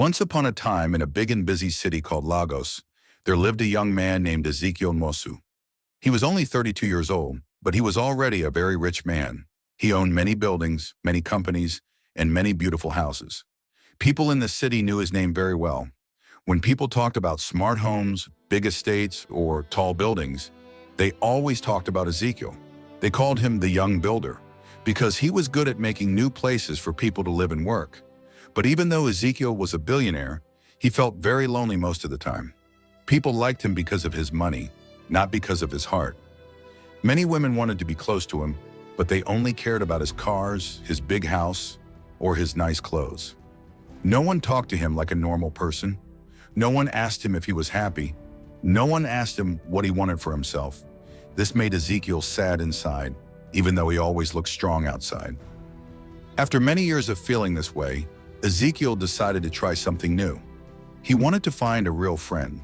Once upon a time in a big and busy city called Lagos, there lived a young man named Ezekiel Mosu. He was only 32 years old, but he was already a very rich man. He owned many buildings, many companies, and many beautiful houses. People in the city knew his name very well. When people talked about smart homes, big estates, or tall buildings, they always talked about Ezekiel. They called him the young builder because he was good at making new places for people to live and work. But even though Ezekiel was a billionaire, he felt very lonely most of the time. People liked him because of his money, not because of his heart. Many women wanted to be close to him, but they only cared about his cars, his big house, or his nice clothes. No one talked to him like a normal person. No one asked him if he was happy. No one asked him what he wanted for himself. This made Ezekiel sad inside, even though he always looked strong outside. After many years of feeling this way, Ezekiel decided to try something new. He wanted to find a real friend.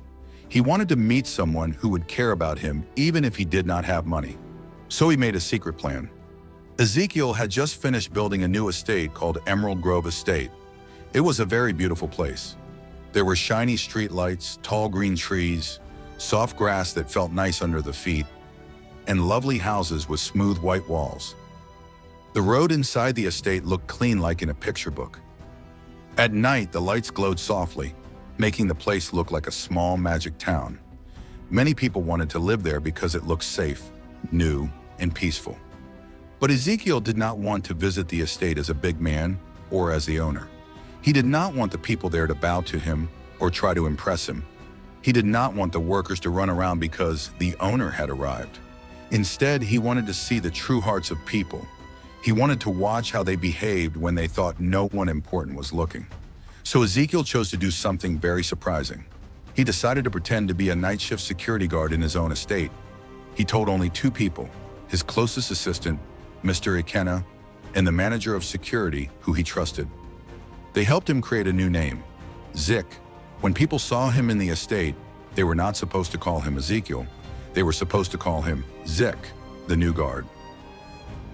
He wanted to meet someone who would care about him even if he did not have money. So he made a secret plan. Ezekiel had just finished building a new estate called Emerald Grove Estate. It was a very beautiful place. There were shiny street lights, tall green trees, soft grass that felt nice under the feet, and lovely houses with smooth white walls. The road inside the estate looked clean like in a picture book. At night, the lights glowed softly, making the place look like a small magic town. Many people wanted to live there because it looked safe, new, and peaceful. But Ezekiel did not want to visit the estate as a big man or as the owner. He did not want the people there to bow to him or try to impress him. He did not want the workers to run around because the owner had arrived. Instead, he wanted to see the true hearts of people. He wanted to watch how they behaved when they thought no one important was looking. So Ezekiel chose to do something very surprising. He decided to pretend to be a night shift security guard in his own estate. He told only two people, his closest assistant, Mr. Ikena, and the manager of security who he trusted. They helped him create a new name, Zik. When people saw him in the estate, they were not supposed to call him Ezekiel. They were supposed to call him Zik, the new guard.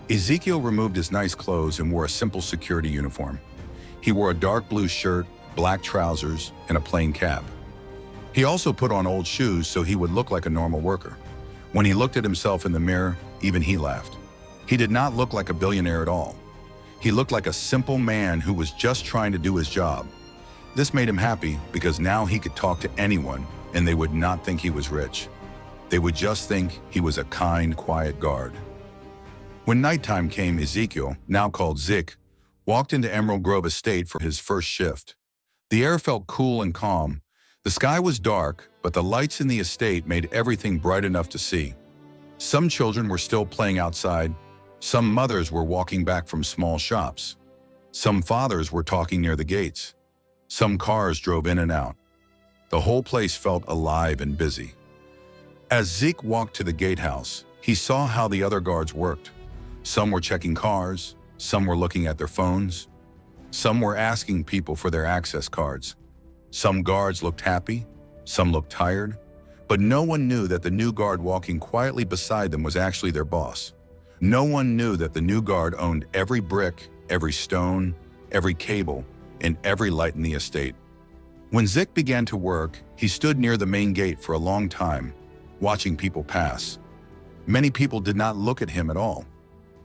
Ezekiel removed his nice clothes and wore a simple security uniform. He wore a dark blue shirt, black trousers, and a plain cap. He also put on old shoes so he would look like a normal worker. When he looked at himself in the mirror, even he laughed. He did not look like a billionaire at all. He looked like a simple man who was just trying to do his job. This made him happy because now he could talk to anyone and they would not think he was rich. They would just think he was a kind, quiet guard. When nighttime came, Ezekiel, now called Zik, walked into Emerald Grove Estate for his first shift. The air felt cool and calm. The sky was dark, but the lights in the estate made everything bright enough to see. Some children were still playing outside. Some mothers were walking back from small shops. Some fathers were talking near the gates. Some cars drove in and out. The whole place felt alive and busy. As Zik walked to the gatehouse, he saw how the other guards worked. Some were checking cars. Some were looking at their phones. Some were asking people for their access cards. Some guards looked happy. Some looked tired. But no one knew that the new guard walking quietly beside them was actually their boss. No one knew that the new guard owned every brick, every stone, every cable, and every light in the estate. When Zik began to work, he stood near the main gate for a long time, watching people pass. Many people did not look at him at all.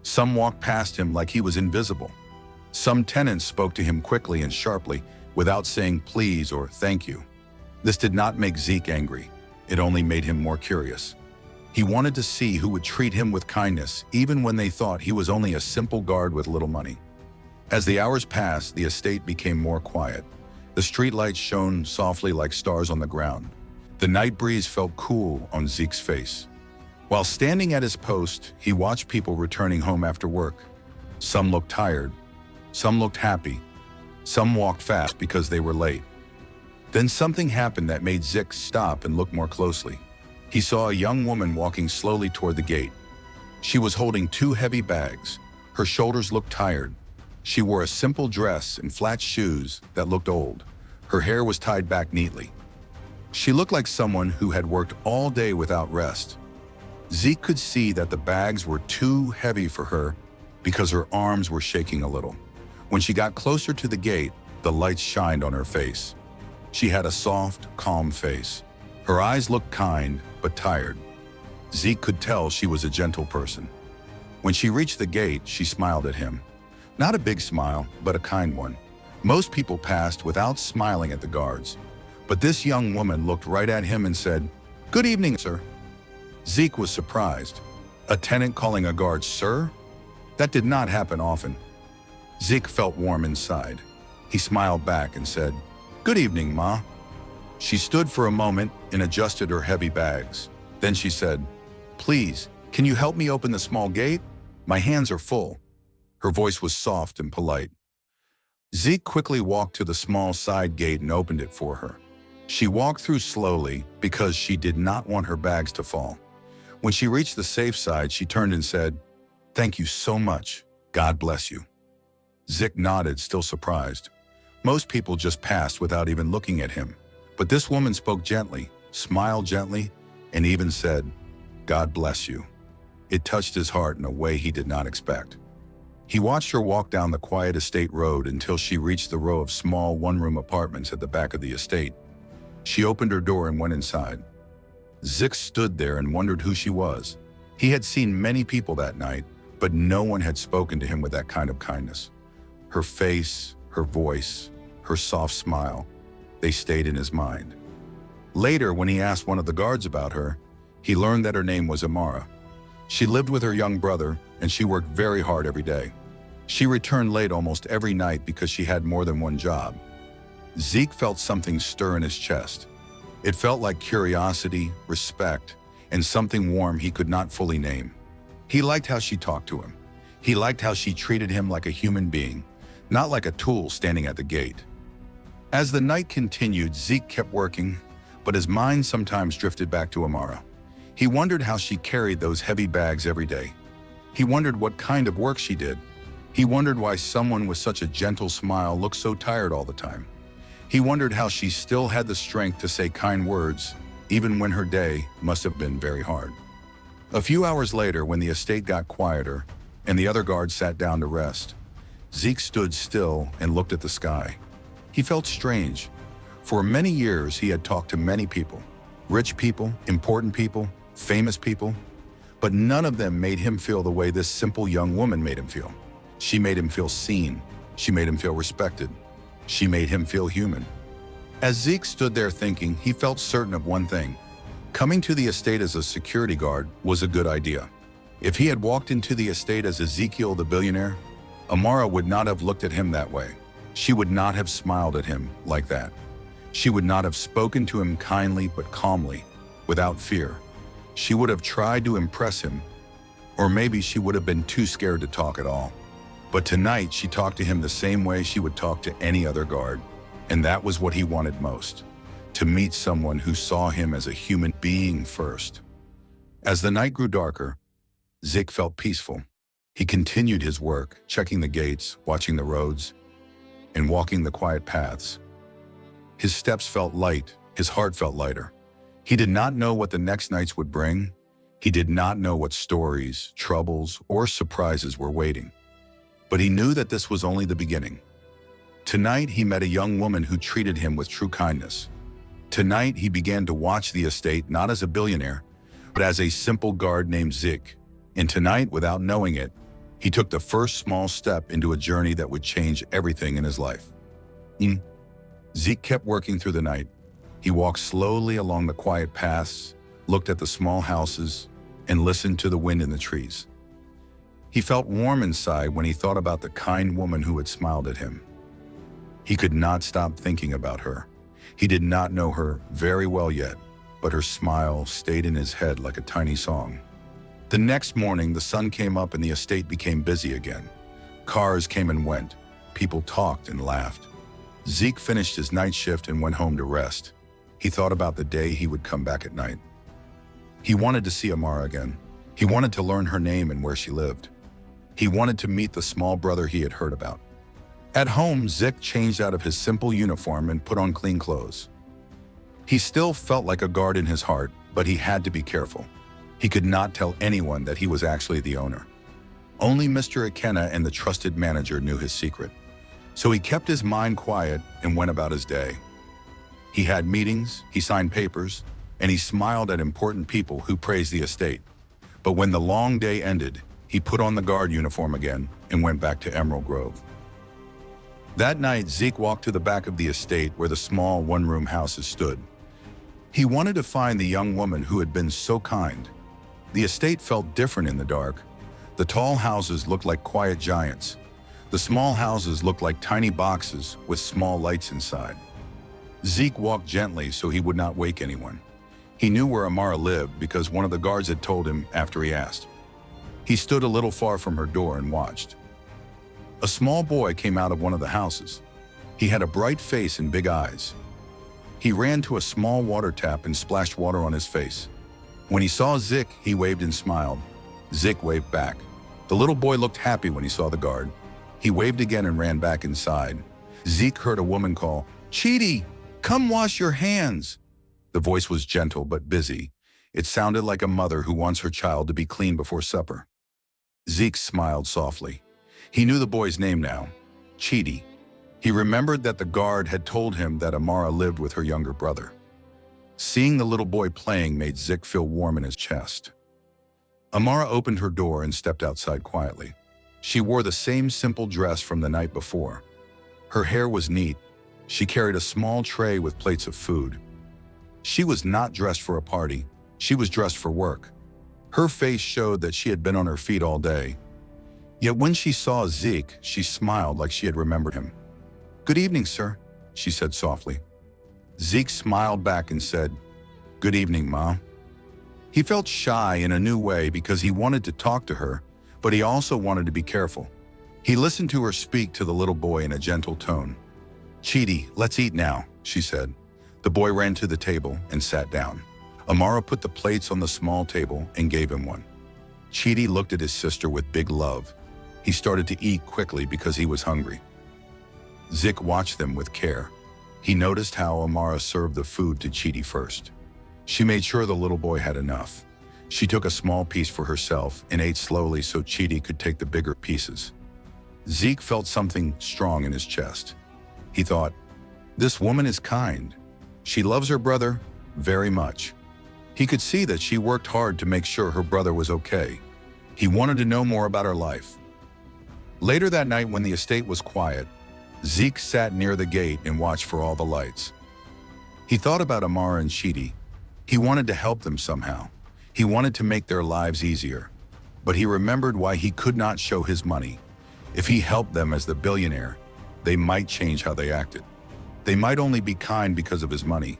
Some walked past him like he was invisible. Some tenants spoke to him quickly and sharply without saying please or thank you. This did not make Zik angry. It only made him more curious. He wanted to see who would treat him with kindness even when they thought he was only a simple guard with little money. As the hours passed, the estate became more quiet. The streetlights shone softly like stars on the ground. The night breeze felt cool on Zik's face. While standing at his post, he watched people returning home after work. Some looked tired. Some looked happy. Some walked fast because they were late. Then something happened that made Zik stop and look more closely. He saw a young woman walking slowly toward the gate. She was holding two heavy bags. Her shoulders looked tired. She wore a simple dress and flat shoes that looked old. Her hair was tied back neatly. She looked like someone who had worked all day without rest. Zik could see that the bags were too heavy for her because her arms were shaking a little. When she got closer to the gate, The lights shined on her face. She had a soft, calm face. Her eyes looked kind, but tired. Zeke could tell she was a gentle person. When she reached the gate, she smiled at him. Not a big smile, but a kind one. Most people passed without smiling at the guards. But this young woman looked right at him and said, "Good evening, sir." Zeke was surprised. A tenant calling a guard sir? That did not happen often. Zeke felt warm inside. He smiled back and said, "Good evening, Ma." She stood for a moment and adjusted her heavy bags. Then she said, "Please, can you help me open the small gate? My hands are full." Her voice was soft and polite. Zeke quickly walked to the small side gate and opened it for her. She walked through slowly because she did not want her bags to fall. When she reached the safe side, she turned and said, "Thank you so much. God bless you." Zeke nodded, still surprised. Most people just passed without even looking at him. But this woman spoke gently, smiled gently, and even said, "God bless you." It touched his heart in a way he did not expect. He watched her walk down the quiet estate road until she reached the row of small one-room apartments at the back of the estate. She opened her door and went inside. Zeke stood there and wondered who she was. He had seen many people that night, but no one had spoken to him with that kind of kindness. Her face, her voice, her soft smile, they stayed in his mind. Later, when he asked one of the guards about her, he learned that her name was Amara. She lived with her young brother, and she worked very hard every day. She returned late almost every night because she had more than one job. Zeke felt something stir in his chest. It felt like curiosity, respect, and something warm he could not fully name. He liked how she talked to him. He liked how she treated him like a human being, not like a tool standing at the gate. As the night continued, Zeke kept working, but his mind sometimes drifted back to Amara. He wondered how she carried those heavy bags every day. He wondered what kind of work she did. He wondered why someone with such a gentle smile looked so tired all the time. He wondered how she still had the strength to say kind words, even when her day must have been very hard. A few hours later, when the estate got quieter and the other guards sat down to rest, Zeke stood still and looked at the sky. He felt strange. For many years, he had talked to many people, rich people, important people, famous people, but none of them made him feel the way this simple young woman made him feel. She made him feel seen. She made him feel respected. She made him feel human. As Zeke stood there thinking, he felt certain of one thing. Coming to the estate as a security guard was a good idea. If he had walked into the estate as Ezekiel the billionaire, Amara would not have looked at him that way. She would not have smiled at him like that. She would not have spoken to him kindly but calmly, without fear. She would have tried to impress him, or maybe she would have been too scared to talk at all. But tonight, she talked to him the same way she would talk to any other guard, and that was what he wanted most, to meet someone who saw him as a human being first. As the night grew darker, Zeke felt peaceful. He continued his work, checking the gates, watching the roads, and walking the quiet paths. His steps felt light, his heart felt lighter. He did not know what the next nights would bring. He did not know what stories, troubles, or surprises were waiting. But he knew that this was only the beginning. Tonight, he met a young woman who treated him with true kindness. Tonight, he began to watch the estate not as a billionaire, but as a simple guard named Zeke. And tonight, without knowing it, he took the first small step into a journey that would change everything in his life. Zeke kept working through the night. He walked slowly along the quiet paths, looked at the small houses, and listened to the wind in the trees. He felt warm inside when he thought about the kind woman who had smiled at him. He could not stop thinking about her. He did not know her very well yet, but her smile stayed in his head like a tiny song. The next morning, the sun came up and the estate became busy again. Cars came and went. People talked and laughed. Zeke finished his night shift and went home to rest. He thought about the day he would come back at night. He wanted to see Amara again. He wanted to learn her name and where she lived. He wanted to meet the small brother he had heard about. At home, Zeke changed out of his simple uniform and put on clean clothes. He still felt like a guard in his heart, but he had to be careful. He could not tell anyone that he was actually the owner. Only Mr. Ikenna and the trusted manager knew his secret. So he kept his mind quiet and went about his day. He had meetings, he signed papers, and he smiled at important people who praised the estate. But when the long day ended, he put on the guard uniform again and went back to Emerald Grove. That night, Zeke walked to the back of the estate where the small one-room houses stood. He wanted to find the young woman who had been so kind. The estate felt different in the dark. The tall houses looked like quiet giants. The small houses looked like tiny boxes with small lights inside. Zeke walked gently so he would not wake anyone. He knew where Amara lived because one of the guards had told him after he asked. He stood a little far from her door and watched. A small boy came out of one of the houses. He had a bright face and big eyes. He ran to a small water tap and splashed water on his face. When he saw Zeke, he waved and smiled. Zeke waved back. The little boy looked happy when he saw the guard. He waved again and ran back inside. Zeke heard a woman call, "Chidi, come wash your hands." The voice was gentle but busy. It sounded like a mother who wants her child to be clean before supper. Zeke smiled softly. He knew the boy's name now, Chidi. He remembered that the guard had told him that Amara lived with her younger brother. Seeing the little boy playing made Zeke feel warm in his chest. Amara opened her door and stepped outside quietly. She wore the same simple dress from the night before. Her hair was neat. She carried a small tray with plates of food. She was not dressed for a party. She was dressed for work. Her face showed that she had been on her feet all day. Yet when she saw Zeke, she smiled like she had remembered him. "Good evening, sir," she said softly. Zeke smiled back and said, "Good evening, Ma." He felt shy in a new way because he wanted to talk to her, but he also wanted to be careful. He listened to her speak to the little boy in a gentle tone. "Chidi, let's eat now," she said. The boy ran to the table and sat down. Amara put the plates on the small table and gave him one. Chidi looked at his sister with big love. He started to eat quickly because he was hungry. Zeke watched them with care. He noticed how Amara served the food to Chidi first. She made sure the little boy had enough. She took a small piece for herself and ate slowly so Chidi could take the bigger pieces. Zeke felt something strong in his chest. He thought, "This woman is kind. She loves her brother very much." He could see that she worked hard to make sure her brother was okay. He wanted to know more about her life. Later that night, when the estate was quiet, Zeke sat near the gate and watched for all the lights. He thought about Amara and Chidi. He wanted to help them somehow. He wanted to make their lives easier. But he remembered why he could not show his money. If he helped them as the billionaire, they might change how they acted. They might only be kind because of his money.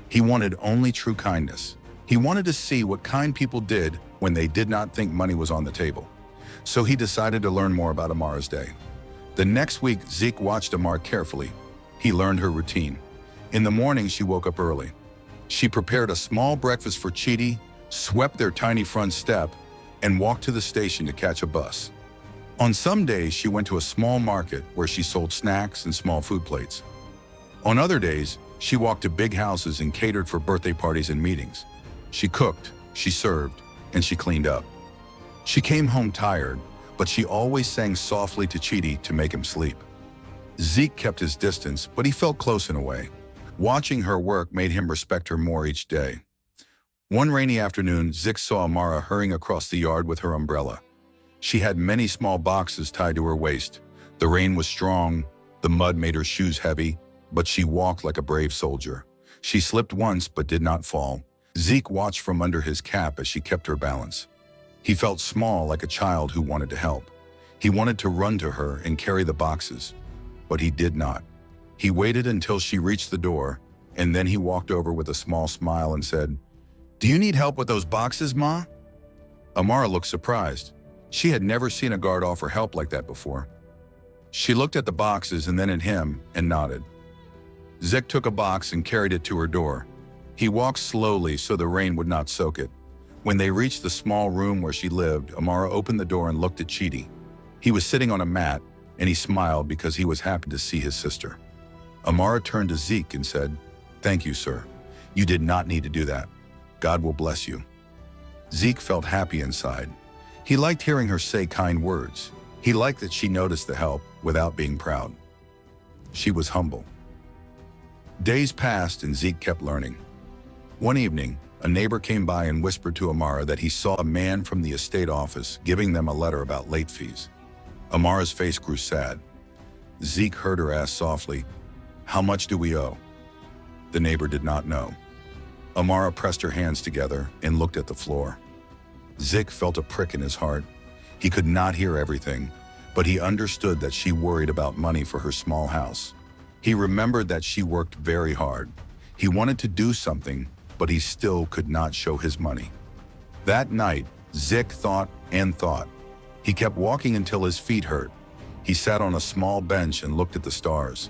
He wanted only true kindness. He wanted to see what kind people did when they did not think money was on the table. So he decided to learn more about Amara's day. The next week, Zeke watched Amara carefully. He learned her routine. In the morning, she woke up early. She prepared a small breakfast for Chidi, swept their tiny front step, and walked to the station to catch a bus. On some days, she went to a small market where she sold snacks and small food plates. On other days, she walked to big houses and catered for birthday parties and meetings. She cooked, she served, and she cleaned up. She came home tired, but she always sang softly to Chidi to make him sleep. Zeke kept his distance, but he felt close in a way. Watching her work made him respect her more each day. One rainy afternoon, Zeke saw Amara hurrying across the yard with her umbrella. She had many small boxes tied to her waist. The rain was strong, the mud made her shoes heavy, but she walked like a brave soldier. She slipped once but did not fall. Zeke watched from under his cap as she kept her balance. He felt small, like a child who wanted to help. He wanted to run to her and carry the boxes, but he did not. He waited until she reached the door, and then he walked over with a small smile and said, "Do you need help with those boxes, Ma?" Amara looked surprised. She had never seen a guard offer help like that before. She looked at the boxes and then at him and nodded. Zeke took a box and carried it to her door. He walked slowly so the rain would not soak it. When they reached the small room where she lived, Amara opened the door and looked at Chidi. He was sitting on a mat, and he smiled because he was happy to see his sister. Amara turned to Zeke and said, "Thank you, sir. You did not need to do that. God will bless you." Zeke felt happy inside. He liked hearing her say kind words. He liked that she noticed the help without being proud. She was humble. Days passed and Zeke kept learning. One evening, a neighbor came by and whispered to Amara that he saw a man from the estate office giving them a letter about late fees. Amara's face grew sad. Zeke heard her ask softly, "How much do we owe?" The neighbor did not know. Amara pressed her hands together and looked at the floor. Zeke felt a prick in his heart. He could not hear everything, but he understood that she worried about money for her small house. He remembered that she worked very hard. He wanted to do something, but he still could not show his money. That night, Zeke thought and thought. He kept walking until his feet hurt. He sat on a small bench and looked at the stars.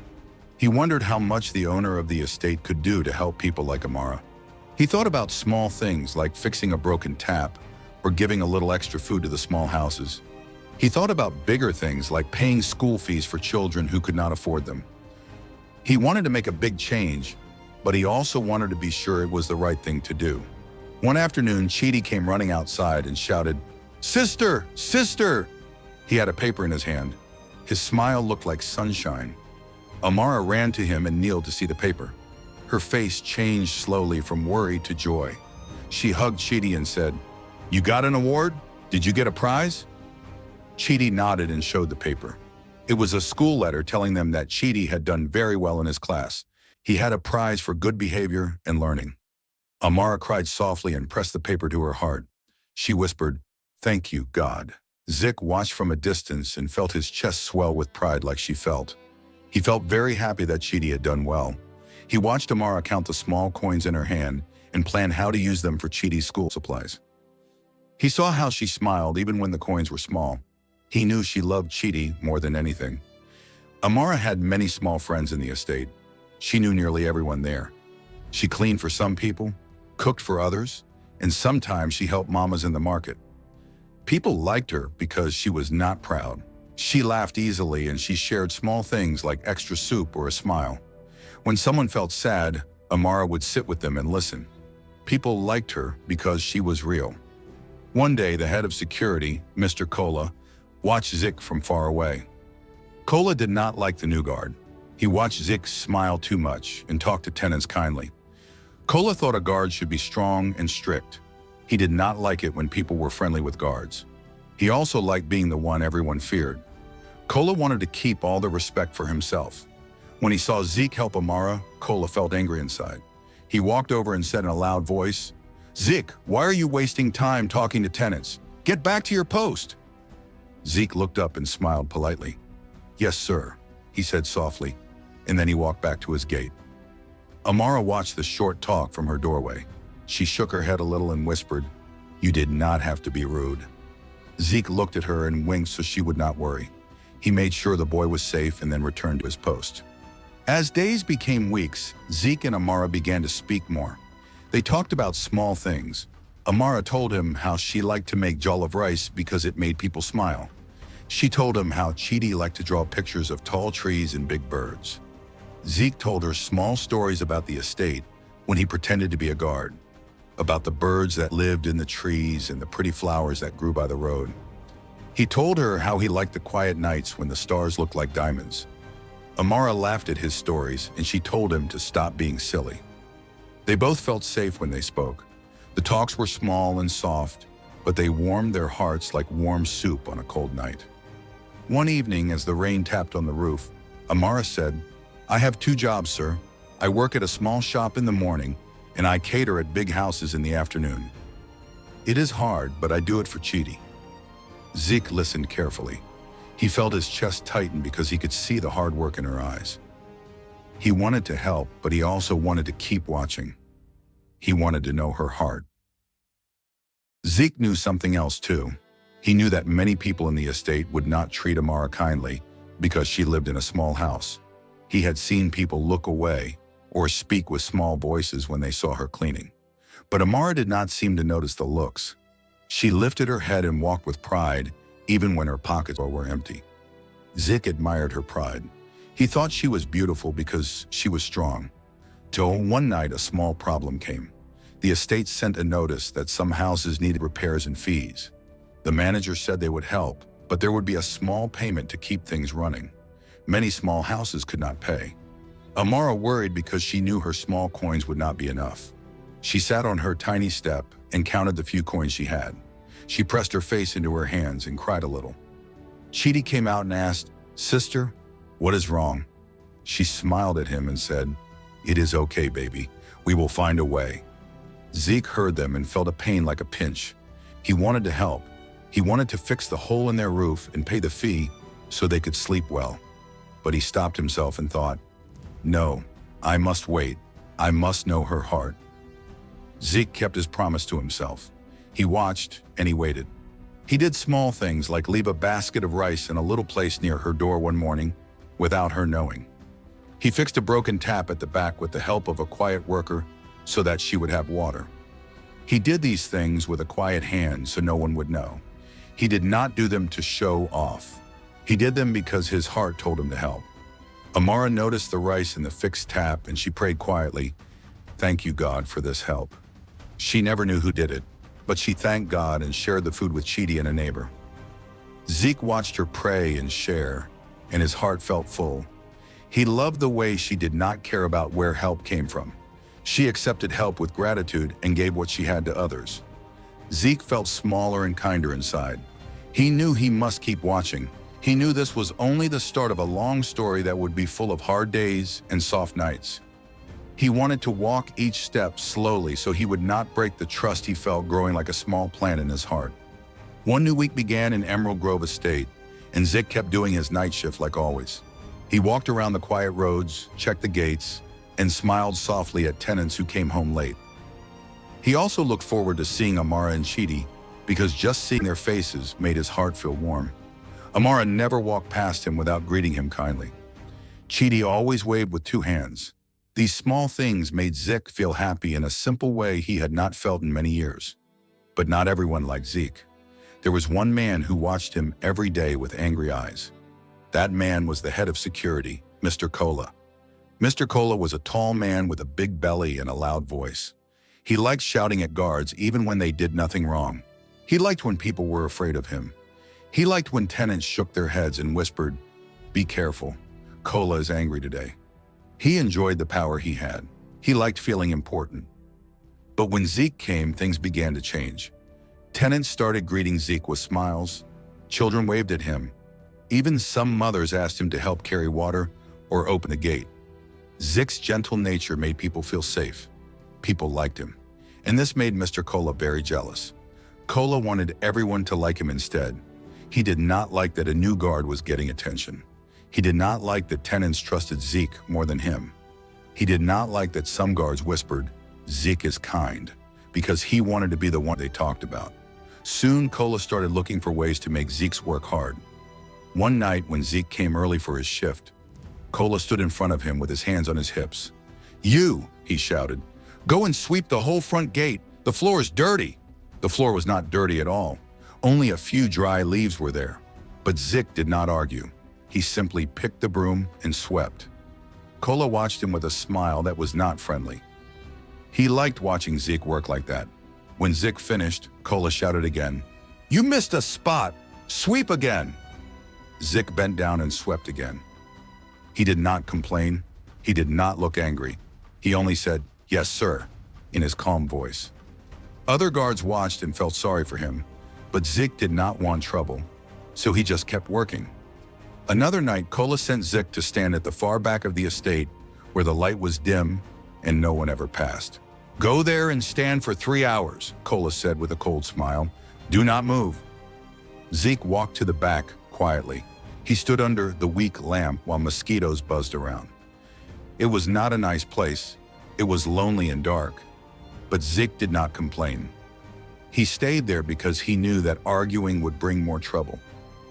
He wondered how much the owner of the estate could do to help people like Amara. He thought about small things like fixing a broken tap or giving a little extra food to the small houses. He thought about bigger things like paying school fees for children who could not afford them. He wanted to make a big change, but he also wanted to be sure it was the right thing to do. One afternoon, Chidi came running outside and shouted, "Sister! Sister!" He had a paper in his hand. His smile looked like sunshine. Amara ran to him and kneeled to see the paper. Her face changed slowly from worry to joy. She hugged Chidi and said, "You got an award? Did you get a prize?" Chidi nodded and showed the paper. It was a school letter telling them that Chidi had done very well in his class. He had a prize for good behavior and learning. Amara cried softly and pressed the paper to her heart. She whispered, "Thank you, God." Zeke watched from a distance and felt his chest swell with pride like she felt. He felt very happy that Chidi had done well. He watched Amara count the small coins in her hand and plan how to use them for Chidi's school supplies. He saw how she smiled even when the coins were small. He knew she loved Chidi more than anything. Amara had many small friends in the estate. She knew nearly everyone there. She cleaned for some people, cooked for others, and sometimes she helped mamas in the market. People liked her because she was not proud. She laughed easily and she shared small things like extra soup or a smile. When someone felt sad, Amara would sit with them and listen. People liked her because she was real. One day, the head of security, Mr. Kola, watched Zeke from far away. Kola did not like the new guard. He watched Zeke smile too much and talk to tenants kindly. Kola thought a guard should be strong and strict. He did not like it when people were friendly with guards. He also liked being the one everyone feared. Kola wanted to keep all the respect for himself. When he saw Zeke help Amara, Kola felt angry inside. He walked over and said in a loud voice, "Zeke, why are you wasting time talking to tenants? Get back to your post." Zeke looked up and smiled politely. "Yes, sir," he said softly, and then he walked back to his gate. Amara watched the short talk from her doorway. She shook her head a little and whispered, "You did not have to be rude." Zeke looked at her and winked so she would not worry. He made sure the boy was safe and then returned to his post. As days became weeks, Zeke and Amara began to speak more. They talked about small things. Amara told him how she liked to make jollof rice because it made people smile. She told him how Chidi liked to draw pictures of tall trees and big birds. Zeke told her small stories about the estate when he pretended to be a guard, about the birds that lived in the trees and the pretty flowers that grew by the road. He told her how he liked the quiet nights when the stars looked like diamonds. Amara laughed at his stories and she told him to stop being silly. They both felt safe when they spoke. The talks were small and soft, but they warmed their hearts like warm soup on a cold night. One evening, as the rain tapped on the roof, Amara said, "I have 2 jobs, sir. I work at a small shop in the morning, and I cater at big houses in the afternoon. It is hard, but I do it for Chidi." Zeke listened carefully. He felt his chest tighten because he could see the hard work in her eyes. He wanted to help, but he also wanted to keep watching. He wanted to know her heart. Zeke knew something else too. He knew that many people in the estate would not treat Amara kindly because she lived in a small house. He had seen people look away or speak with small voices when they saw her cleaning. But Amara did not seem to notice the looks. She lifted her head and walked with pride, even when her pockets were empty. Zeke admired her pride. He thought she was beautiful because she was strong. Till one night a small problem came. The estate sent a notice that some houses needed repairs and fees. The manager said they would help, but there would be a small payment to keep things running. Many small houses could not pay. Amara worried because she knew her small coins would not be enough. She sat on her tiny step and counted the few coins she had. She pressed her face into her hands and cried a little. Chidi came out and asked, "Sister, what is wrong?" She smiled at him and said, "It is okay, baby. We will find a way." Zeke heard them and felt a pain like a pinch. He wanted to help. He wanted to fix the hole in their roof and pay the fee so they could sleep well. But he stopped himself and thought, "No, I must wait. I must know her heart." Zeke kept his promise to himself. He watched and he waited. He did small things like leave a basket of rice in a little place near her door one morning without her knowing. He fixed a broken tap at the back with the help of a quiet worker so that she would have water. He did these things with a quiet hand so no one would know. He did not do them to show off. He did them because his heart told him to help. Amara noticed the rice in the fixed tap and she prayed quietly, "Thank you, God, for this help." She never knew who did it, but she thanked God and shared the food with Chidi and a neighbor. Zeke watched her pray and share, and his heart felt full. He loved the way she did not care about where help came from. She accepted help with gratitude and gave what she had to others. Zeke felt smaller and kinder inside. He knew he must keep watching. He knew this was only the start of a long story that would be full of hard days and soft nights. He wanted to walk each step slowly so he would not break the trust he felt growing like a small plant in his heart. One new week began in Emerald Grove Estate, and Zeke kept doing his night shift like always. He walked around the quiet roads, checked the gates, and smiled softly at tenants who came home late. He also looked forward to seeing Amara and Chidi because just seeing their faces made his heart feel warm. Amara never walked past him without greeting him kindly. Chidi always waved with two hands. These small things made Zeke feel happy in a simple way he had not felt in many years. But not everyone liked Zeke. There was one man who watched him every day with angry eyes. That man was the head of security, Mr. Kola. Mr. Kola was a tall man with a big belly and a loud voice. He liked shouting at guards even when they did nothing wrong. He liked when people were afraid of him. He liked when tenants shook their heads and whispered, "Be careful, Kola is angry today." He enjoyed the power he had. He liked feeling important. But when Zeke came, things began to change. Tenants started greeting Zeke with smiles. Children waved at him. Even some mothers asked him to help carry water or open the gate. Zeke's gentle nature made people feel safe. People liked him. And this made Mr. Kola very jealous. Kola wanted everyone to like him instead. He did not like that a new guard was getting attention. He did not like that tenants trusted Zeke more than him. He did not like that some guards whispered, "Zeke is kind," because he wanted to be the one they talked about. Soon, Kola started looking for ways to make Zeke's work hard. One night, when Zeke came early for his shift, Kola stood in front of him with his hands on his hips. "You," he shouted, "go and sweep the whole front gate. The floor is dirty." The floor was not dirty at all. Only a few dry leaves were there. But Zeke did not argue. He simply picked the broom and swept. Kola watched him with a smile that was not friendly. He liked watching Zeke work like that. When Zeke finished, Kola shouted again, "You missed a spot! Sweep again!" Zeke bent down and swept again. He did not complain. He did not look angry. He only said, "Yes, sir," in his calm voice. Other guards watched and felt sorry for him, but Zeke did not want trouble, so he just kept working. Another night, Kola sent Zeke to stand at the far back of the estate where the light was dim and no one ever passed. "Go there and stand for 3 hours, Kola said with a cold smile. "Do not move." Zeke walked to the back quietly. He stood under the weak lamp while mosquitoes buzzed around. It was not a nice place. It was lonely and dark. But Zeke did not complain. He stayed there because he knew that arguing would bring more trouble.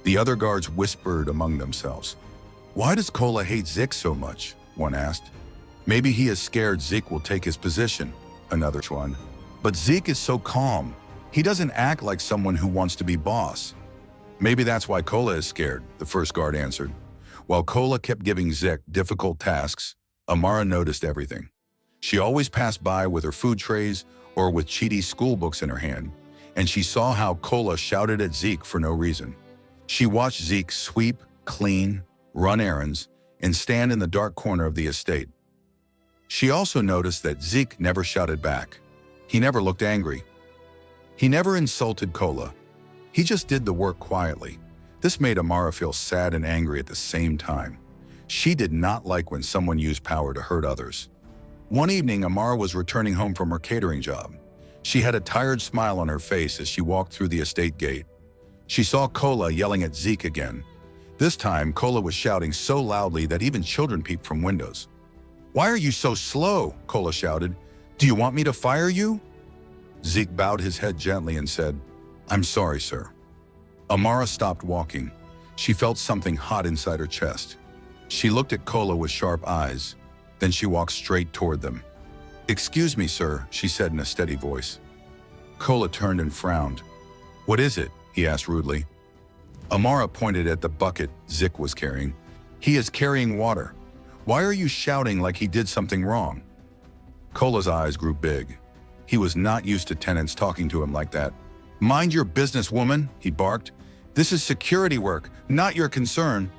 The other guards whispered among themselves. "Why does Kola hate Zeke so much?" one asked. "Maybe he is scared Zeke will take his position," another one. "But Zeke is so calm. He doesn't act like someone who wants to be boss." "Maybe that's why Kola is scared," the first guard answered. While Kola kept giving Zeke difficult tasks, Amara noticed everything. She always passed by with her food trays or with Chidi's school books in her hand, and she saw how Kola shouted at Zeke for no reason. She watched Zeke sweep, clean, run errands, and stand in the dark corner of the estate. She also noticed that Zeke never shouted back. He never looked angry. He never insulted Kola. He just did the work quietly. This made Amara feel sad and angry at the same time. She did not like when someone used power to hurt others. One evening, Amara was returning home from her catering job. She had a tired smile on her face as she walked through the estate gate. She saw Kola yelling at Zeke again. This time, Kola was shouting so loudly that even children peeped from windows. "Why are you so slow?" Kola shouted. "Do you want me to fire you?" Zeke bowed his head gently and said, "I'm sorry, sir." Amara stopped walking. She felt something hot inside her chest. She looked at Kola with sharp eyes. Then she walked straight toward them. "Excuse me, sir," she said in a steady voice. Kola turned and frowned. "What is it?" he asked rudely. Amara pointed at the bucket Zeke was carrying. "He is carrying water. Why are you shouting like he did something wrong?" Kola's eyes grew big. He was not used to tenants talking to him like that. "Mind your business, woman," he barked. "This is security work, not your concern."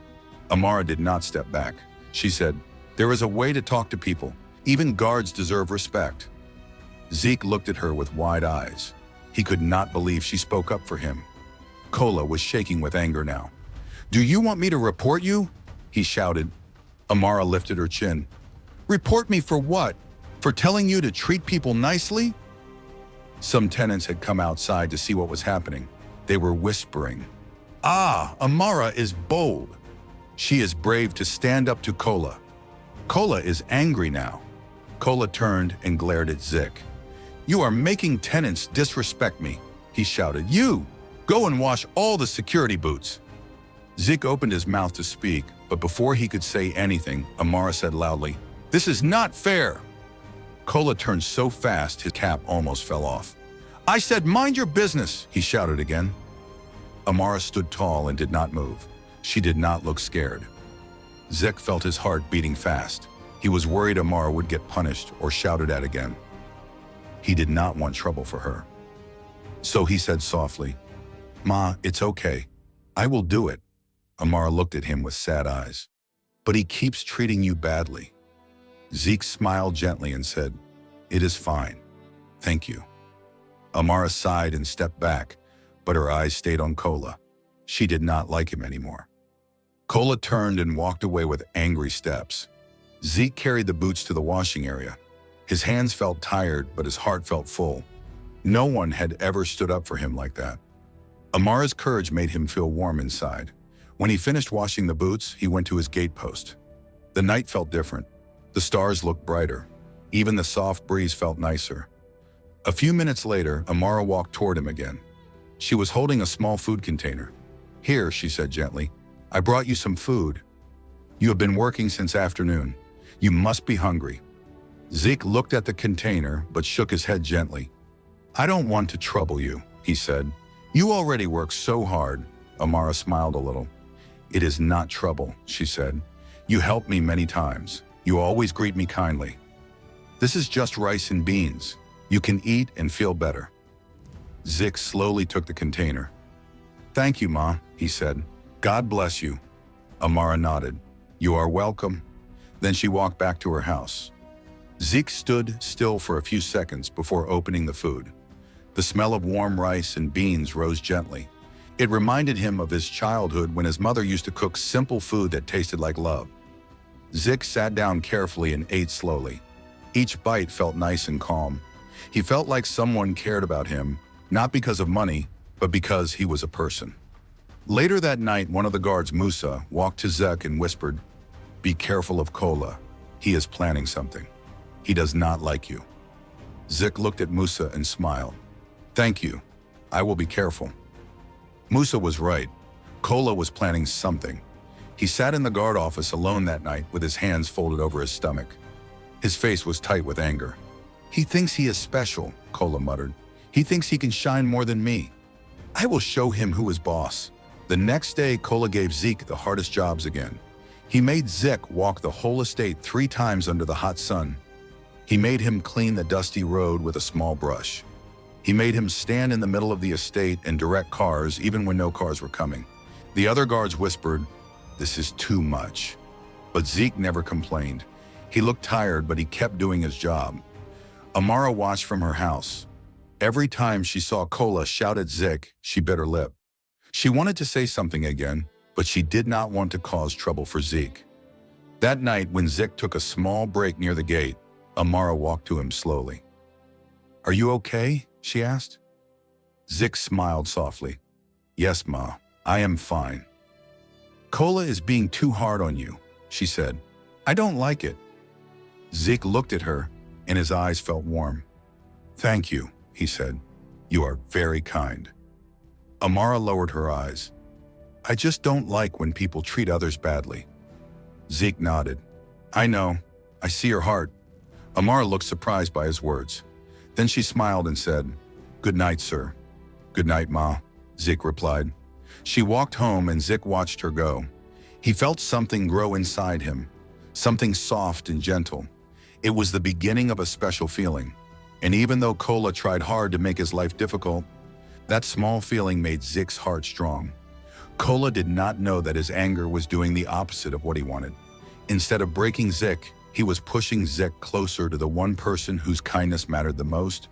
Amara did not step back. She said, "There is a way to talk to people. Even guards deserve respect." Zeke looked at her with wide eyes. He could not believe she spoke up for him. Kola was shaking with anger now. "Do you want me to report you?" he shouted. Amara lifted her chin. "Report me for what? For telling you to treat people nicely?" Some tenants had come outside to see what was happening. They were whispering, "Ah, Amara is bold. She is brave to stand up to Kola. Kola is angry now." Kola turned and glared at Zeke. "You are making tenants disrespect me," he shouted. "You! Go and wash all the security boots." Zeke opened his mouth to speak, but before he could say anything, Amara said loudly, "This is not fair." Kola turned so fast his cap almost fell off. "I said mind your business," he shouted again. Amara stood tall and did not move. She did not look scared. Zeke felt his heart beating fast. He was worried Amara would get punished or shouted at again. He did not want trouble for her. So he said softly, "Ma, it's okay. I will do it." Amara looked at him with sad eyes. "But he keeps treating you badly." Zeke smiled gently and said, "It is fine. Thank you." Amara sighed and stepped back, but her eyes stayed on Kola. She did not like him anymore. Kola turned and walked away with angry steps. Zeke carried the boots to the washing area. His hands felt tired, but his heart felt full. No one had ever stood up for him like that. Amara's courage made him feel warm inside. When he finished washing the boots, he went to his gate post. The night felt different. The stars looked brighter. Even the soft breeze felt nicer. A few minutes later, Amara walked toward him again. She was holding a small food container. "Here," she said gently, "I brought you some food. You have been working since afternoon. You must be hungry." Zeke looked at the container but shook his head gently. "I don't want to trouble you," he said. "You already work so hard." Amara smiled a little. "It is not trouble," she said. "You helped me many times. You always greet me kindly. This is just rice and beans. You can eat and feel better." Zeke slowly took the container. "Thank you, Ma," he said. "God bless you." Amara nodded. "You are welcome." Then she walked back to her house. Zeke stood still for a few seconds before opening the food. The smell of warm rice and beans rose gently. It reminded him of his childhood when his mother used to cook simple food that tasted like love. Zeke sat down carefully and ate slowly. Each bite felt nice and calm. He felt like someone cared about him, not because of money, but because he was a person. Later that night, one of the guards, Musa, walked to Zeke and whispered, "Be careful of Kola. He is planning something. He does not like you." Zeke looked at Musa and smiled. "Thank you. I will be careful." Musa was right. Kola was planning something. He sat in the guard office alone that night with his hands folded over his stomach. His face was tight with anger. "He thinks he is special," Kola muttered. "He thinks he can shine more than me. I will show him who is boss." The next day, Kola gave Zeke the hardest jobs again. He made Zeke walk the whole estate 3 times under the hot sun. He made him clean the dusty road with a small brush. He made him stand in the middle of the estate and direct cars even when no cars were coming. The other guards whispered, This is too much. But Zeke never complained. He looked tired, but he kept doing his job. Amara watched from her house. Every time she saw Kola shout at Zeke, she bit her lip. She wanted to say something again, but she did not want to cause trouble for Zeke. That night, when Zeke took a small break near the gate, Amara walked to him slowly. "Are you okay?" she asked. Zeke smiled softly. "Yes, Ma, I am fine." "Kola is being too hard on you," she said. "I don't like it." Zeke looked at her, and his eyes felt warm. "Thank you," he said. "You are very kind." Amara lowered her eyes. "I just don't like when people treat others badly." Zeke nodded. "I know. I see your heart." Amara looked surprised by his words. Then she smiled and said, "Good night, sir." "Good night, Ma," Zeke replied. She walked home and Zeke watched her go. He felt something grow inside him, something soft and gentle. It was the beginning of a special feeling. And even though Kola tried hard to make his life difficult, that small feeling made Zeke's heart strong. Kola did not know that his anger was doing the opposite of what he wanted. Instead of breaking Zeke, he was pushing Zeke closer to the one person whose kindness mattered the most,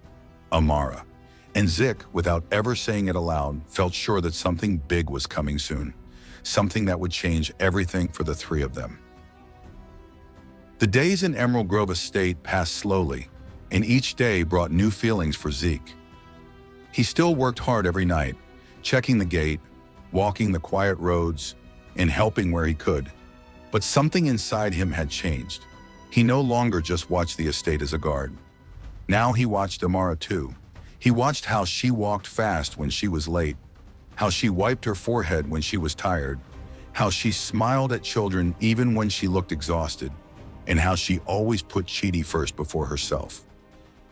Amara. And Zeke, without ever saying it aloud, felt sure that something big was coming soon, something that would change everything for the three of them. The days in Emerald Grove Estate passed slowly, and each day brought new feelings for Zeke. He still worked hard every night, checking the gate, walking the quiet roads, and helping where he could. But something inside him had changed. He no longer just watched the estate as a guard. Now he watched Amara too. He watched how she walked fast when she was late, how she wiped her forehead when she was tired, how she smiled at children even when she looked exhausted, and how she always put Chidi first before herself.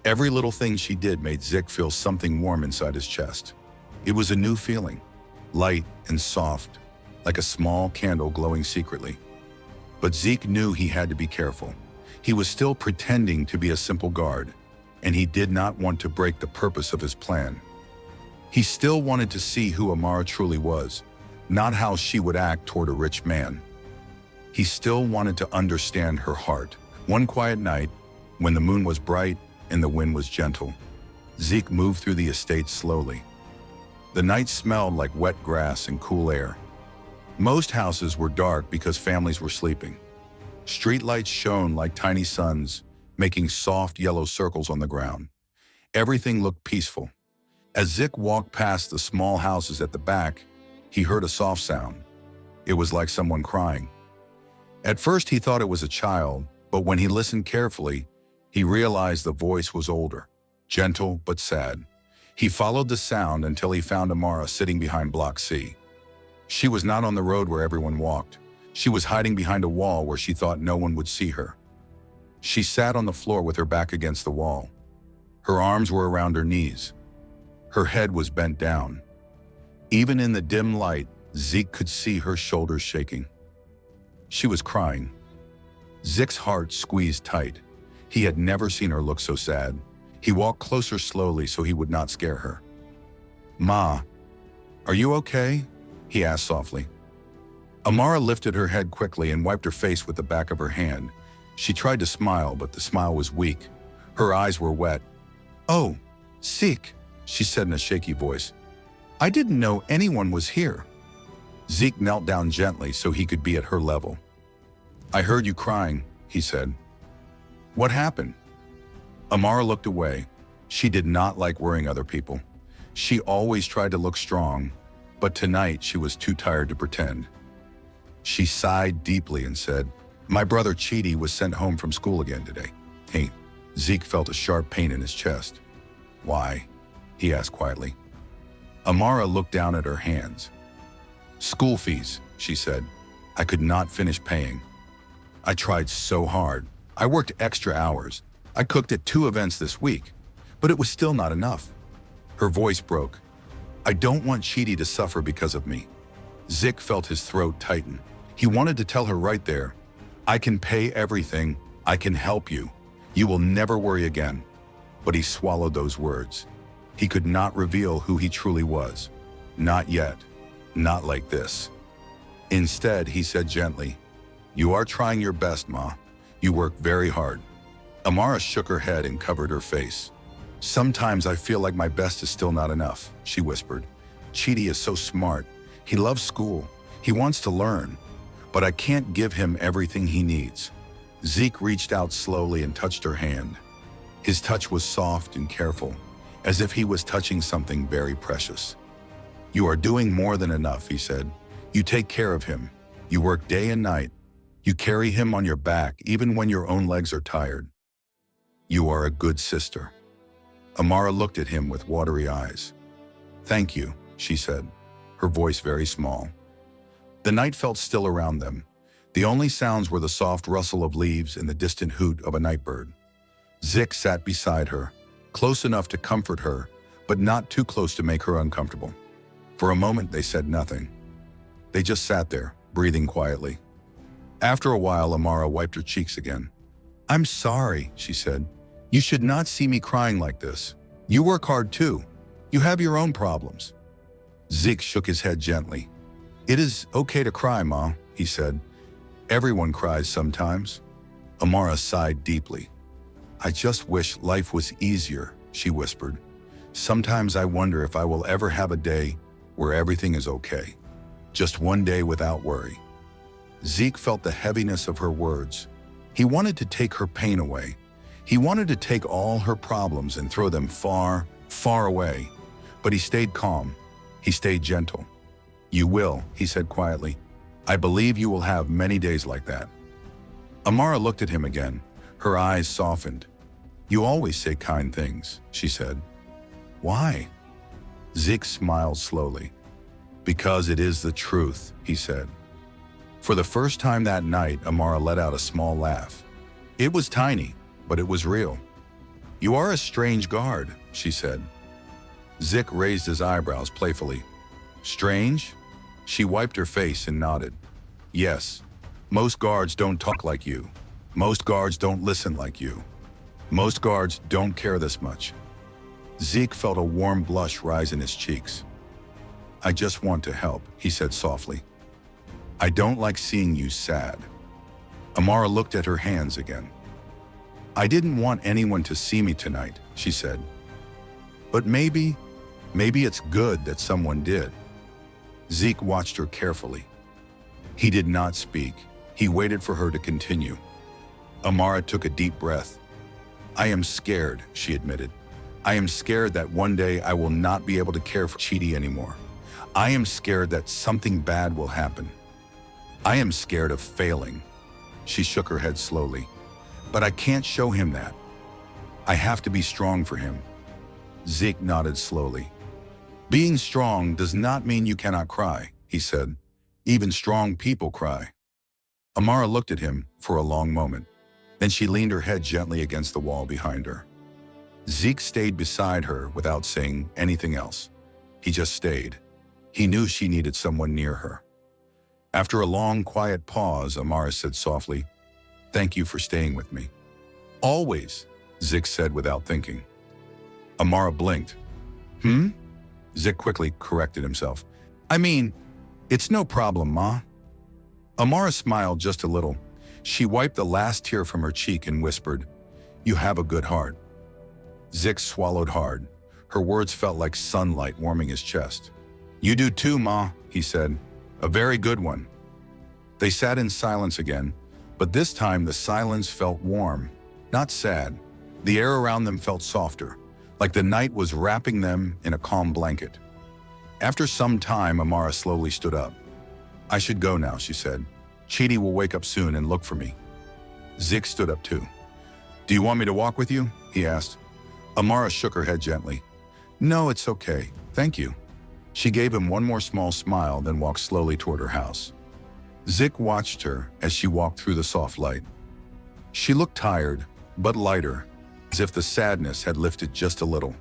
Every little thing she did made Zeke feel something warm inside his chest. It was a new feeling, light and soft, like a small candle glowing secretly. But Zeke knew he had to be careful. He was still pretending to be a simple guard, and he did not want to break the purpose of his plan. He still wanted to see who Amara truly was, not how she would act toward a rich man. He still wanted to understand her heart. One quiet night, when the moon was bright and the wind was gentle, Zeke moved through the estate slowly. The night smelled like wet grass and cool air. Most houses were dark because families were sleeping. Streetlights shone like tiny suns, making soft yellow circles on the ground. Everything looked peaceful. As Zeke walked past the small houses at the back, he heard a soft sound. It was like someone crying. At first he thought it was a child, but when he listened carefully, he realized the voice was older, gentle but sad. He followed the sound until he found Amara sitting behind Block C. She was not on the road where everyone walked. She was hiding behind a wall where she thought no one would see her. She sat on the floor with her back against the wall. Her arms were around her knees. Her head was bent down. Even in the dim light, Zeke could see her shoulders shaking. She was crying. Zeke's heart squeezed tight. He had never seen her look so sad. He walked closer slowly so he would not scare her. "Ma, are you okay?" he asked softly. Amara lifted her head quickly and wiped her face with the back of her hand. She tried to smile, but the smile was weak. Her eyes were wet. "Oh, Zeke," she said in a shaky voice. "I didn't know anyone was here." Zeke knelt down gently so he could be at her level. "I heard you crying," he said. "What happened?" Amara looked away. She did not like worrying other people. She always tried to look strong, but tonight she was too tired to pretend. She sighed deeply and said, "My brother Chidi was sent home from school again today." "Hey." Zeke felt a sharp pain in his chest. "Why?" he asked quietly. Amara looked down at her hands. "School fees," she said. "I could not finish paying. I tried so hard. I worked extra hours. I cooked at 2 events this week, but it was still not enough." Her voice broke. "I don't want Chidi to suffer because of me." Zeke felt his throat tighten. He wanted to tell her right there, "I can pay everything. I can help you. You will never worry again." But he swallowed those words. He could not reveal who he truly was. Not yet. Not like this. Instead, he said gently, "You are trying your best, Ma. You work very hard." Amara shook her head and covered her face. "Sometimes I feel like my best is still not enough," she whispered. "Chidi is so smart. He loves school. He wants to learn. But I can't give him everything he needs." Zeke reached out slowly and touched her hand. His touch was soft and careful, as if he was touching something very precious. "You are doing more than enough," he said. "You take care of him. You work day and night. You carry him on your back even when your own legs are tired. You are a good sister." Amara looked at him with watery eyes. "Thank you," she said, her voice very small. The night felt still around them. The only sounds were the soft rustle of leaves and the distant hoot of a nightbird. Zik sat beside her, close enough to comfort her, but not too close to make her uncomfortable. For a moment, they said nothing. They just sat there, breathing quietly. After a while, Amara wiped her cheeks again. "I'm sorry," she said. "You should not see me crying like this. You work hard too. You have your own problems." Zik shook his head gently. "It is okay to cry, Ma," he said. "Everyone cries sometimes." Amara sighed deeply. "I just wish life was easier," she whispered. "Sometimes I wonder if I will ever have a day where everything is okay. Just one day without worry." Zeke felt the heaviness of her words. He wanted to take her pain away. He wanted to take all her problems and throw them far, far away. But he stayed calm. He stayed gentle. "You will," he said quietly. "I believe you will have many days like that." Amara looked at him again. Her eyes softened. "You always say kind things," she said. "Why?" Zeke smiled slowly. "Because it is the truth," he said. For the first time that night, Amara let out a small laugh. It was tiny, but it was real. "You are a strange guard," she said. Zik raised his eyebrows playfully. "Strange?" She wiped her face and nodded. "Yes, most guards don't talk like you. Most guards don't listen like you. Most guards don't care this much." Zeke felt a warm blush rise in his cheeks. "I just want to help," he said softly. "I don't like seeing you sad." Amara looked at her hands again. "I didn't want anyone to see me tonight," she said. "But maybe it's good that someone did." Zeke watched her carefully. He did not speak. He waited for her to continue. Amara took a deep breath. "I am scared," she admitted. "I am scared that one day I will not be able to care for Chidi anymore. I am scared that something bad will happen. I am scared of failing." She shook her head slowly. "But I can't show him that. I have to be strong for him." Zeke nodded slowly. "Being strong does not mean you cannot cry," he said. "Even strong people cry." Amara looked at him for a long moment. Then she leaned her head gently against the wall behind her. Zeke stayed beside her without saying anything else. He just stayed. He knew she needed someone near her. After a long, quiet pause, Amara said softly, "Thank you for staying with me." "Always," Zeke said without thinking. Amara blinked. Zeke quickly corrected himself. "I mean, it's no problem, Ma." Amara smiled just a little. She wiped the last tear from her cheek and whispered, "You have a good heart." Zeke swallowed hard. Her words felt like sunlight warming his chest. "You do too, Ma," he said. "A very good one." They sat in silence again, but this time the silence felt warm, not sad. The air around them felt softer, like the night was wrapping them in a calm blanket. After some time, Amara slowly stood up. "I should go now," she said. "Chidi will wake up soon and look for me." Zeke stood up too. "Do you want me to walk with you?" he asked. Amara shook her head gently. "No, it's okay. Thank you." She gave him one more small smile, then walked slowly toward her house. Zeke watched her as she walked through the soft light. She looked tired, but lighter, as if the sadness had lifted just a little.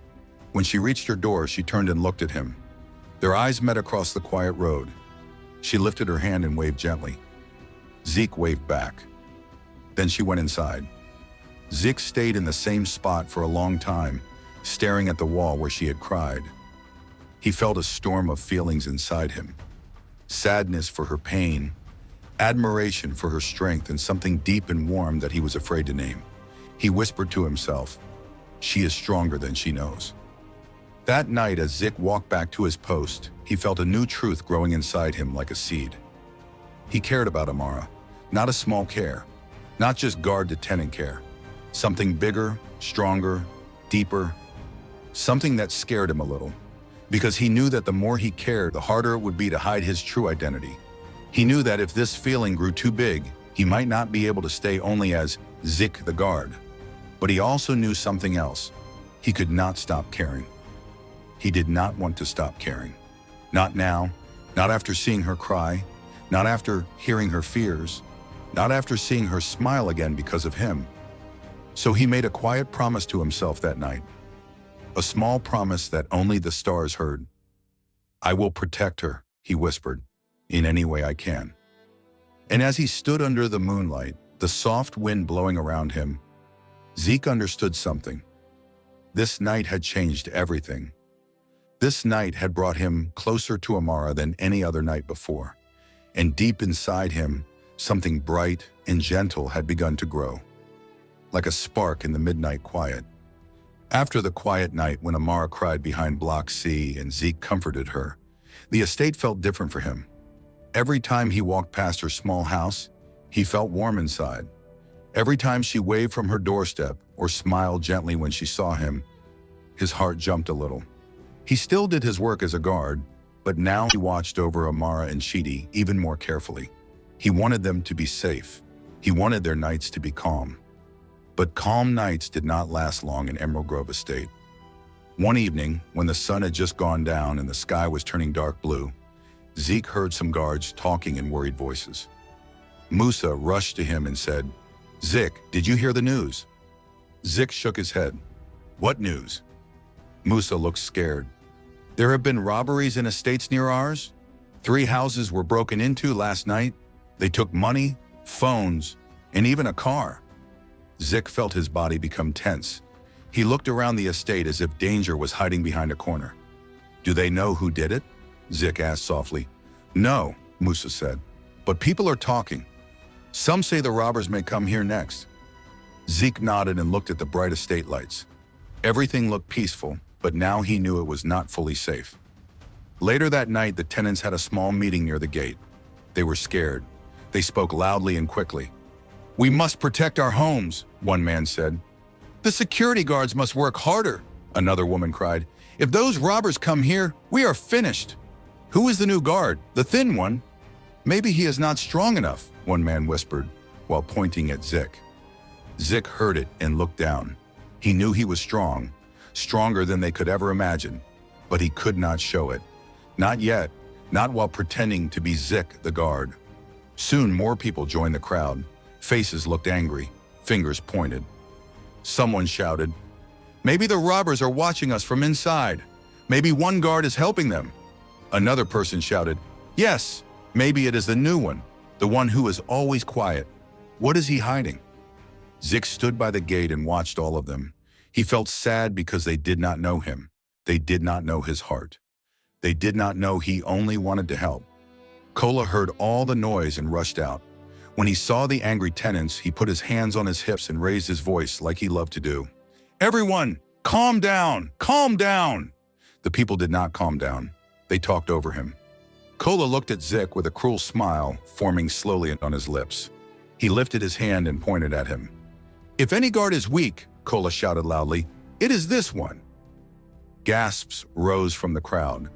When she reached her door, she turned and looked at him. Their eyes met across the quiet road. She lifted her hand and waved gently. Zeke waved back. Then she went inside. Zeke stayed in the same spot for a long time, staring at the wall where she had cried. He felt a storm of feelings inside him. sadness for her pain, admiration for her strength, and something deep and warm that he was afraid to name. He whispered to himself, "She is stronger than she knows." That night, as Zik walked back to his post, he felt a new truth growing inside him like a seed. He cared about Amara, not a small care, not just guard to tenant care. Something bigger, stronger, deeper, something that scared him a little, because he knew that the more he cared, the harder it would be to hide his true identity. He knew that if this feeling grew too big, he might not be able to stay only as Zik the guard. But he also knew something else. He could not stop caring. He did not want to stop caring. Not now, not after seeing her cry, not after hearing her fears, not after seeing her smile again because of him. So he made a quiet promise to himself that night. A small promise that only the stars heard. "I will protect her," he whispered, "in any way I can." And as he stood under the moonlight, the soft wind blowing around him, Zeke understood something. This night had changed everything. This night had brought him closer to Amara than any other night before. And deep inside him, something bright and gentle had begun to grow, like a spark in the midnight quiet. After the quiet night when Amara cried behind Block C and Zeke comforted her, the estate felt different for him. Every time he walked past her small house, he felt warm inside. Every time she waved from her doorstep or smiled gently when she saw him, his heart jumped a little. He still did his work as a guard, but now he watched over Amara and Chidi even more carefully. He wanted them to be safe. He wanted their nights to be calm. But calm nights did not last long in Emerald Grove Estate. One evening, when the sun had just gone down and the sky was turning dark blue, Zeke heard some guards talking in worried voices. Musa rushed to him and said, "Zik, did you hear the news?" Zik shook his head. "What news?" Musa looked scared. "There have been robberies in estates near ours. 3 houses were broken into last night. They took money, phones, and even a car." Zik felt his body become tense. He looked around the estate as if danger was hiding behind a corner. "Do they know who did it?" Zik asked softly. "No," Musa said, "but people are talking. Some say the robbers may come here next." Zeke nodded and looked at the bright estate lights. Everything looked peaceful, but now he knew it was not fully safe. Later that night, the tenants had a small meeting near the gate. They were scared. They spoke loudly and quickly. "We must protect our homes," one man said. "The security guards must work harder," another woman cried. "If those robbers come here, we are finished." "Who is the new guard? The thin one?" "Maybe he is not strong enough," one man whispered, while pointing at Zik. Zik heard it and looked down. He knew he was strong, stronger than they could ever imagine, but he could not show it. Not yet, not while pretending to be Zik the guard. Soon more people joined the crowd. Faces looked angry, fingers pointed. Someone shouted, "Maybe the robbers are watching us from inside. Maybe one guard is helping them." Another person shouted, "Yes, maybe it is the new one, the one who is always quiet. What is he hiding?" Zik stood by the gate and watched all of them. He felt sad because they did not know him. They did not know his heart. They did not know he only wanted to help. Kola heard all the noise and rushed out. When he saw the angry tenants, he put his hands on his hips and raised his voice like he loved to do. "Everyone, calm down, calm down." The people did not calm down. They talked over him. Kola looked at Zik with a cruel smile forming slowly on his lips. He lifted his hand and pointed at him. "If any guard is weak," Kola shouted loudly, "it is this one." Gasps rose from the crowd.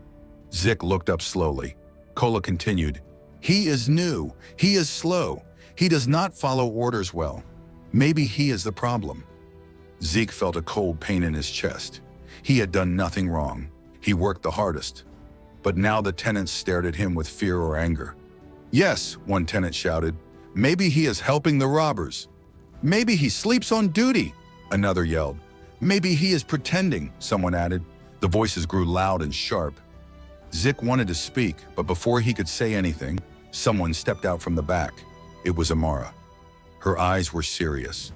Zik looked up slowly. Kola continued, "He is new. He is slow. He does not follow orders well. Maybe he is the problem." Zeke felt a cold pain in his chest. He had done nothing wrong. He worked the hardest. But now the tenants stared at him with fear or anger. "Yes," one tenant shouted, "maybe he is helping the robbers." "Maybe he sleeps on duty," another yelled. "Maybe he is pretending," someone added. The voices grew loud and sharp. Zik wanted to speak, but before he could say anything, someone stepped out from the back. It was Amara. Her eyes were serious.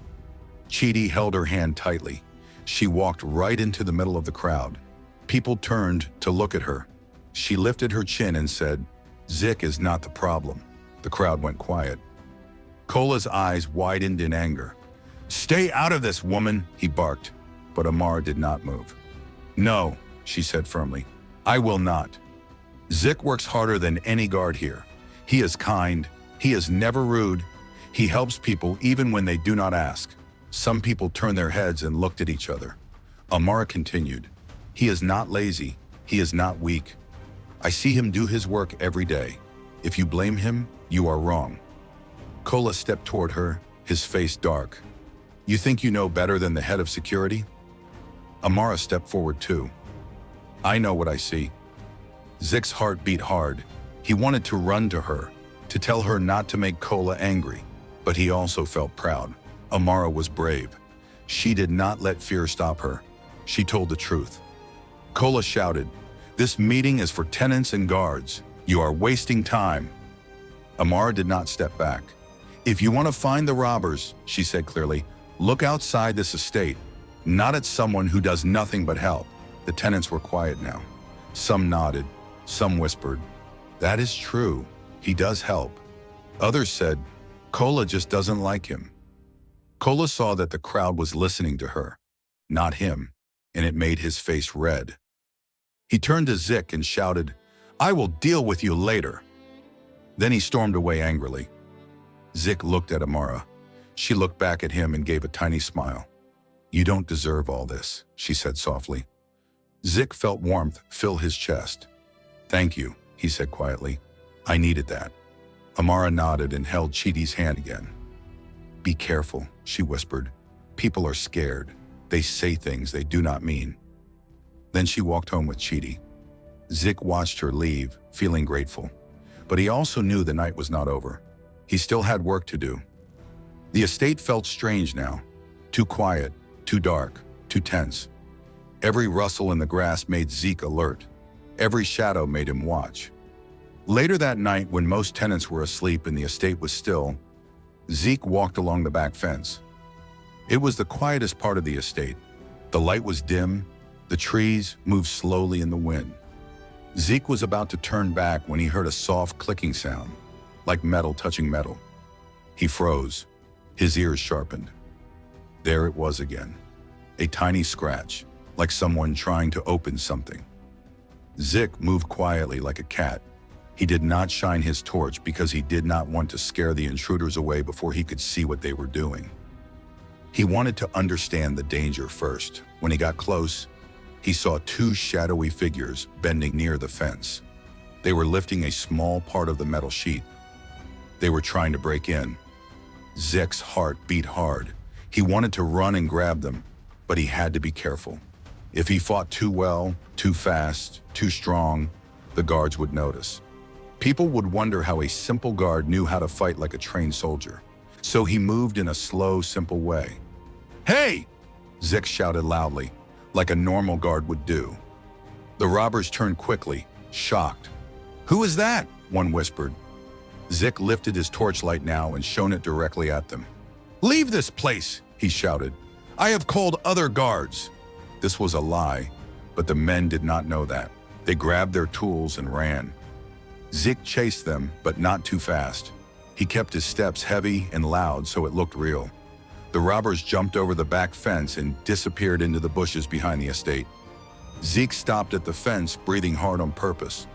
Chidi held her hand tightly. She walked right into the middle of the crowd. People turned to look at her. She lifted her chin and said, Zik is not the problem. The crowd went quiet. Kola's eyes widened in anger. "Stay out of this, woman," he barked, but Amara did not move. "No," she said firmly, "I will not. Zik works harder than any guard here. He is kind. He is never rude. He helps people even when they do not ask." Some people turned their heads and looked at each other. Amara continued, "He is not lazy. He is not weak. I see him do his work every day. If you blame him, you are wrong." Kola stepped toward her, his face dark. "You think you know better than the head of security?" Amara stepped forward too. "I know what I see." Zik's heart beat hard. He wanted to run to her, to tell her not to make Kola angry, but he also felt proud. Amara was brave. She did not let fear stop her. She told the truth. Kola shouted, "This meeting is for tenants and guards. You are wasting time." Amara did not step back. "If you want to find the robbers," she said clearly, "look outside this estate, not at someone who does nothing but help." The tenants were quiet now. Some nodded, some whispered, "That is true. He does help." Others said, "Kola just doesn't like him." Kola saw that the crowd was listening to her, not him, and it made his face red. He turned to Zik and shouted, "I will deal with you later." Then he stormed away angrily. Zik looked at Amara. She looked back at him and gave a tiny smile. "You don't deserve all this," she said softly. Zik felt warmth fill his chest. "Thank you," he said quietly. "I needed that." Amara nodded and held Chidi's hand again. "Be careful," she whispered. "People are scared. They say things they do not mean." Then she walked home with Chidi. Zik watched her leave, feeling grateful. But he also knew the night was not over. He still had work to do. The estate felt strange now. Too quiet, too dark, too tense. Every rustle in the grass made Zeke alert. Every shadow made him watch. Later that night, when most tenants were asleep and the estate was still, Zeke walked along the back fence. It was the quietest part of the estate. The light was dim. The trees moved slowly in the wind. Zeke was about to turn back when he heard a soft clicking sound, like metal touching metal. He froze. His ears sharpened. There it was again. A tiny scratch, like someone trying to open something. Zeke moved quietly like a cat. He did not shine his torch because he did not want to scare the intruders away before he could see what they were doing. He wanted to understand the danger first. When he got close, he saw two shadowy figures bending near the fence. They were lifting a small part of the metal sheet. They were trying to break in. Zek's heart beat hard. He wanted to run and grab them, but he had to be careful. If he fought too well, too fast, too strong, the guards would notice. People would wonder how a simple guard knew how to fight like a trained soldier. So he moved in a slow, simple way. "Hey!" Zek shouted loudly, like a normal guard would do. The robbers turned quickly, shocked. "Who is that?" one whispered. Zek lifted his torchlight now and shone it directly at them. "Leave this place!" he shouted. "I have called other guards." This was a lie, but the men did not know that. They grabbed their tools and ran. Zik chased them, but not too fast. He kept his steps heavy and loud so it looked real. The robbers jumped over the back fence and disappeared into the bushes behind the estate. Zeke stopped at the fence, breathing hard on purpose.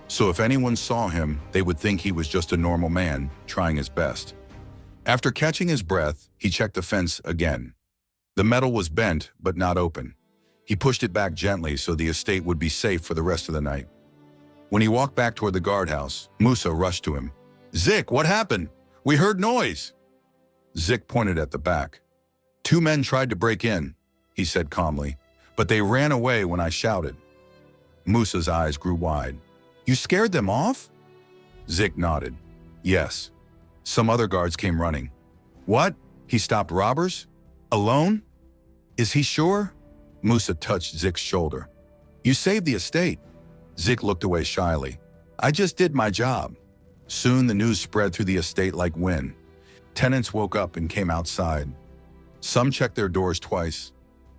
So if anyone saw him, they would think he was just a normal man, trying his best. After catching his breath, he checked the fence again. The metal was bent, but not open. He pushed it back gently so the estate would be safe for the rest of the night. When he walked back toward the guardhouse, Musa rushed to him. "Zik, what happened? We heard noise." Zik pointed at the back. "Two men tried to break in," he said calmly, "but they ran away when I shouted." Musa's eyes grew wide. "You scared them off?" Zik nodded. "Yes." Some other guards came running. "What? He stopped robbers? Alone? Is he sure?" Musa touched Zik's shoulder. "You saved the estate." Zik looked away shyly. "I just did my job." Soon the news spread through the estate like wind. Tenants woke up and came outside. Some checked their doors twice.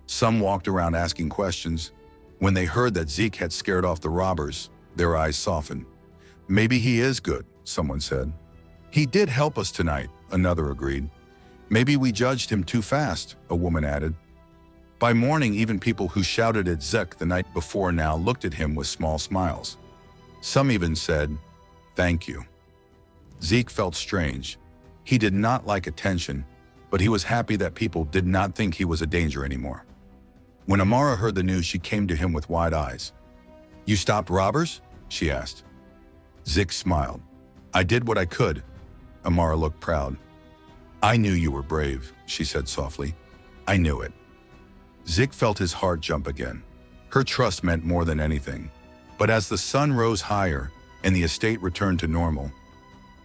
Some walked around asking questions. When they heard that Zeke had scared off the robbers, their eyes softened. Maybe he is good, someone said. He did help us tonight, another agreed. Maybe we judged him too fast, a woman added. By morning, even people who shouted at Zeke the night before now looked at him with small smiles. Some even said, "Thank you." Zeke felt strange. He did not like attention, but he was happy that people did not think he was a danger anymore. When Amara heard the news, she came to him with wide eyes. "You stopped robbers?" she asked. Zeke smiled. "I did what I could." Amara looked proud. "I knew you were brave," she said softly. "I knew it." Zeke felt his heart jump again. Her trust meant more than anything. But as the sun rose higher and the estate returned to normal,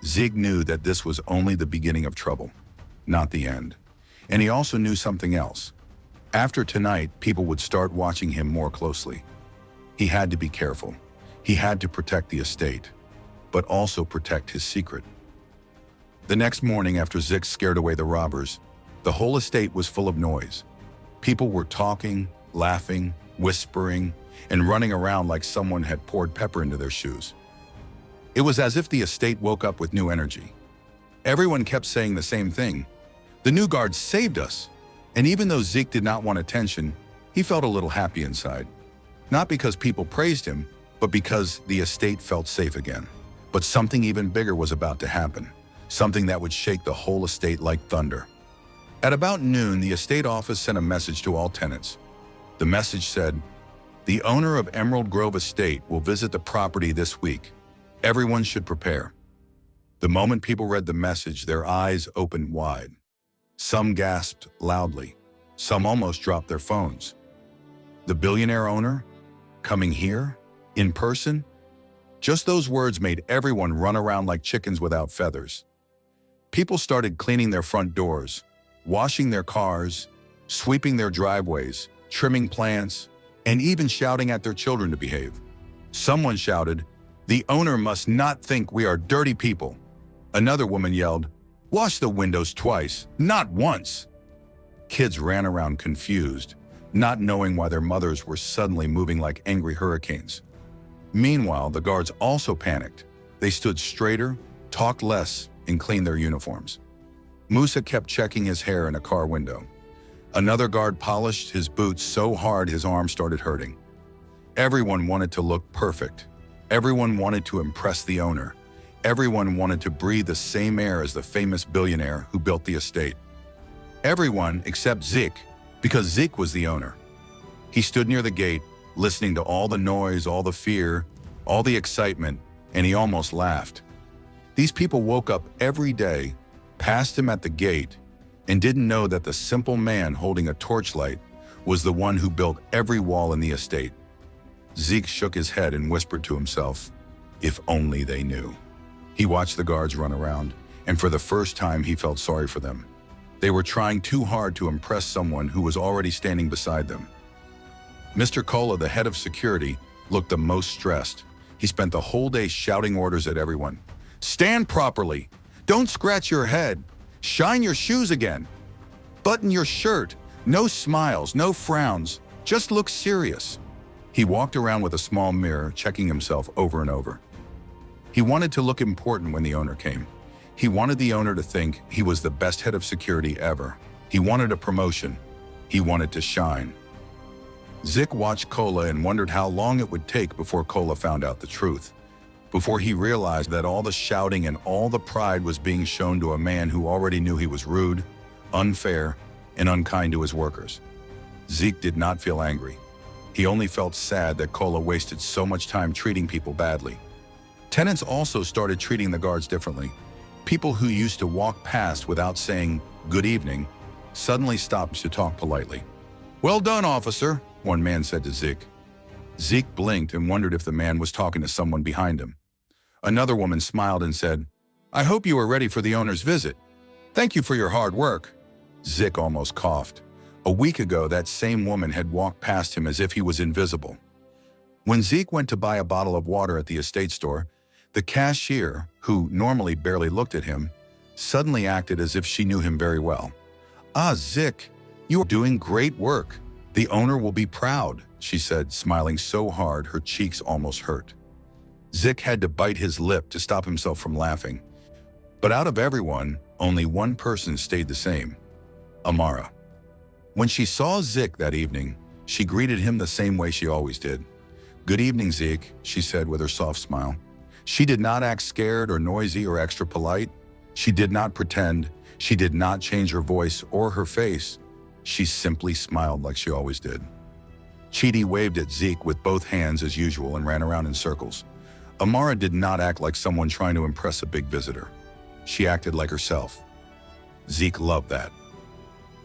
Zeke knew that this was only the beginning of trouble, not the end. And he also knew something else. After tonight, people would start watching him more closely. He had to be careful. He had to protect the estate, but also protect his secret. The next morning, after Zeke scared away the robbers, the whole estate was full of noise. People were talking, laughing, whispering, and running around like someone had poured pepper into their shoes. It was as if the estate woke up with new energy. Everyone kept saying the same thing. The new guards saved us. And even though Zeke did not want attention, he felt a little happy inside. Not because people praised him, but because the estate felt safe again. But something even bigger was about to happen. Something that would shake the whole estate like thunder. At about noon, the estate office sent a message to all tenants. The message said, "The owner of Emerald Grove Estate will visit the property this week. Everyone should prepare." The moment people read the message, their eyes opened wide. Some gasped loudly. Some almost dropped their phones. The billionaire owner? Coming here? In person? Just those words made everyone run around like chickens without feathers. People started cleaning their front doors, washing their cars, sweeping their driveways, trimming plants, and even shouting at their children to behave. Someone shouted, "The owner must not think we are dirty people." Another woman yelled, "Wash the windows twice, not once." Kids ran around confused, not knowing why their mothers were suddenly moving like angry hurricanes. Meanwhile, the guards also panicked. They stood straighter, talked less, and cleaned their uniforms. Musa kept checking his hair in a car window. Another guard polished his boots so hard his arm started hurting. Everyone wanted to look perfect. Everyone wanted to impress the owner. Everyone wanted to breathe the same air as the famous billionaire who built the estate. Everyone except Zeke, because Zeke was the owner. He stood near the gate, listening to all the noise, all the fear, all the excitement, and he almost laughed. These people woke up every day, passed him at the gate, and didn't know that the simple man holding a torchlight was the one who built every wall in the estate. Zeke shook his head and whispered to himself, "If only they knew." He watched the guards run around, and for the first time he felt sorry for them. They were trying too hard to impress someone who was already standing beside them. Mr. Kola, the head of security, looked the most stressed. He spent the whole day shouting orders at everyone. "Stand properly! Don't scratch your head! Shine your shoes again! Button your shirt! No smiles, no frowns, just look serious!" He walked around with a small mirror, checking himself over and over. He wanted to look important when the owner came. He wanted the owner to think he was the best head of security ever. He wanted a promotion. He wanted to shine. Zeke watched Kola and wondered how long it would take before Kola found out the truth, before he realized that all the shouting and all the pride was being shown to a man who already knew he was rude, unfair, and unkind to his workers. Zeke did not feel angry. He only felt sad that Kola wasted so much time treating people badly. Tenants also started treating the guards differently. People who used to walk past without saying "good evening" suddenly stopped to talk politely. "Well done, officer," one man said to Zeke. Zeke blinked and wondered if the man was talking to someone behind him. Another woman smiled and said, "I hope you are ready for the owner's visit. Thank you for your hard work." Zeke almost coughed. A week ago, that same woman had walked past him as if he was invisible. When Zeke went to buy a bottle of water at the estate store, the cashier, who normally barely looked at him, suddenly acted as if she knew him very well. "Ah, Zeke, you are doing great work. The owner will be proud," she said, smiling so hard her cheeks almost hurt. Zik had to bite his lip to stop himself from laughing. But out of everyone, only one person stayed the same: Amara. When she saw Zik that evening, she greeted him the same way she always did. "Good evening, Zik," she said with her soft smile. She did not act scared or noisy or extra polite. She did not pretend. She did not change her voice or her face. She simply smiled like she always did. Chidi waved at Zik with both hands as usual and ran around in circles. Amara did not act like someone trying to impress a big visitor. She acted like herself. Zik loved that.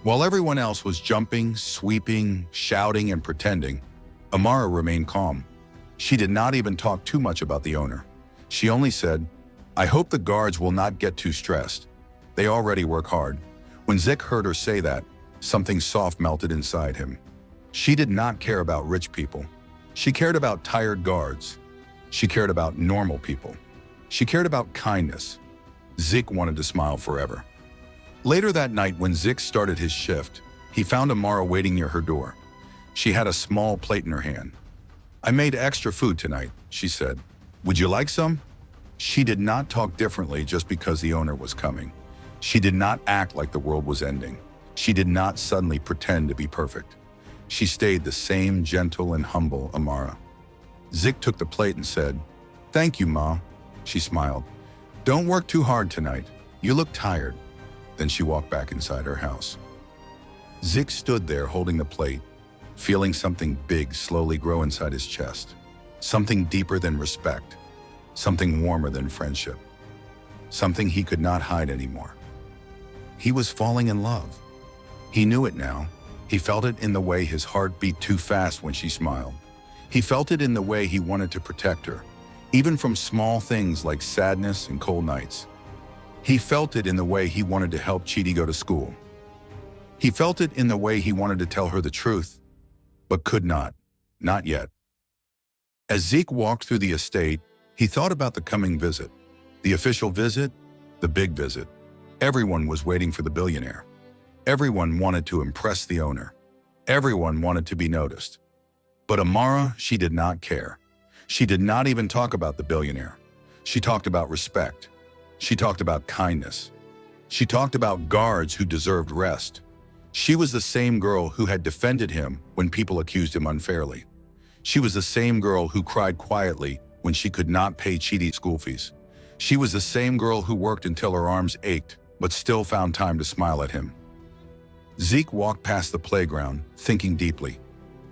While everyone else was jumping, sweeping, shouting, and pretending, Amara remained calm. She did not even talk too much about the owner. She only said, "I hope the guards will not get too stressed. They already work hard." When Zik heard her say that, something soft melted inside him. She did not care about rich people. She cared about tired guards. She cared about normal people. She cared about kindness. Zik wanted to smile forever. Later that night, when Zik started his shift, he found Amara waiting near her door. She had a small plate in her hand. "I made extra food tonight," she said. "Would you like some?" She did not talk differently just because the owner was coming. She did not act like the world was ending. She did not suddenly pretend to be perfect. She stayed the same gentle and humble Amara. Zik took the plate and said, "Thank you, Ma." She smiled. "Don't work too hard tonight. You look tired." Then she walked back inside her house. Zik stood there holding the plate, feeling something big slowly grow inside his chest. Something deeper than respect. Something warmer than friendship. Something he could not hide anymore. He was falling in love. He knew it now. He felt it in the way his heart beat too fast when she smiled. He felt it in the way he wanted to protect her, even from small things like sadness and cold nights. He felt it in the way he wanted to help Chidi go to school. He felt it in the way he wanted to tell her the truth, but could not yet. As Zik walked through the estate, he thought about the coming visit. The official visit, the big visit. Everyone was waiting for the billionaire. Everyone wanted to impress the owner. Everyone wanted to be noticed. But Amara, she did not care. She did not even talk about the billionaire. She talked about respect. She talked about kindness. She talked about guards who deserved rest. She was the same girl who had defended him when people accused him unfairly. She was the same girl who cried quietly when she could not pay Chidi's school fees. She was the same girl who worked until her arms ached, but still found time to smile at him. Zik walked past the playground, thinking deeply.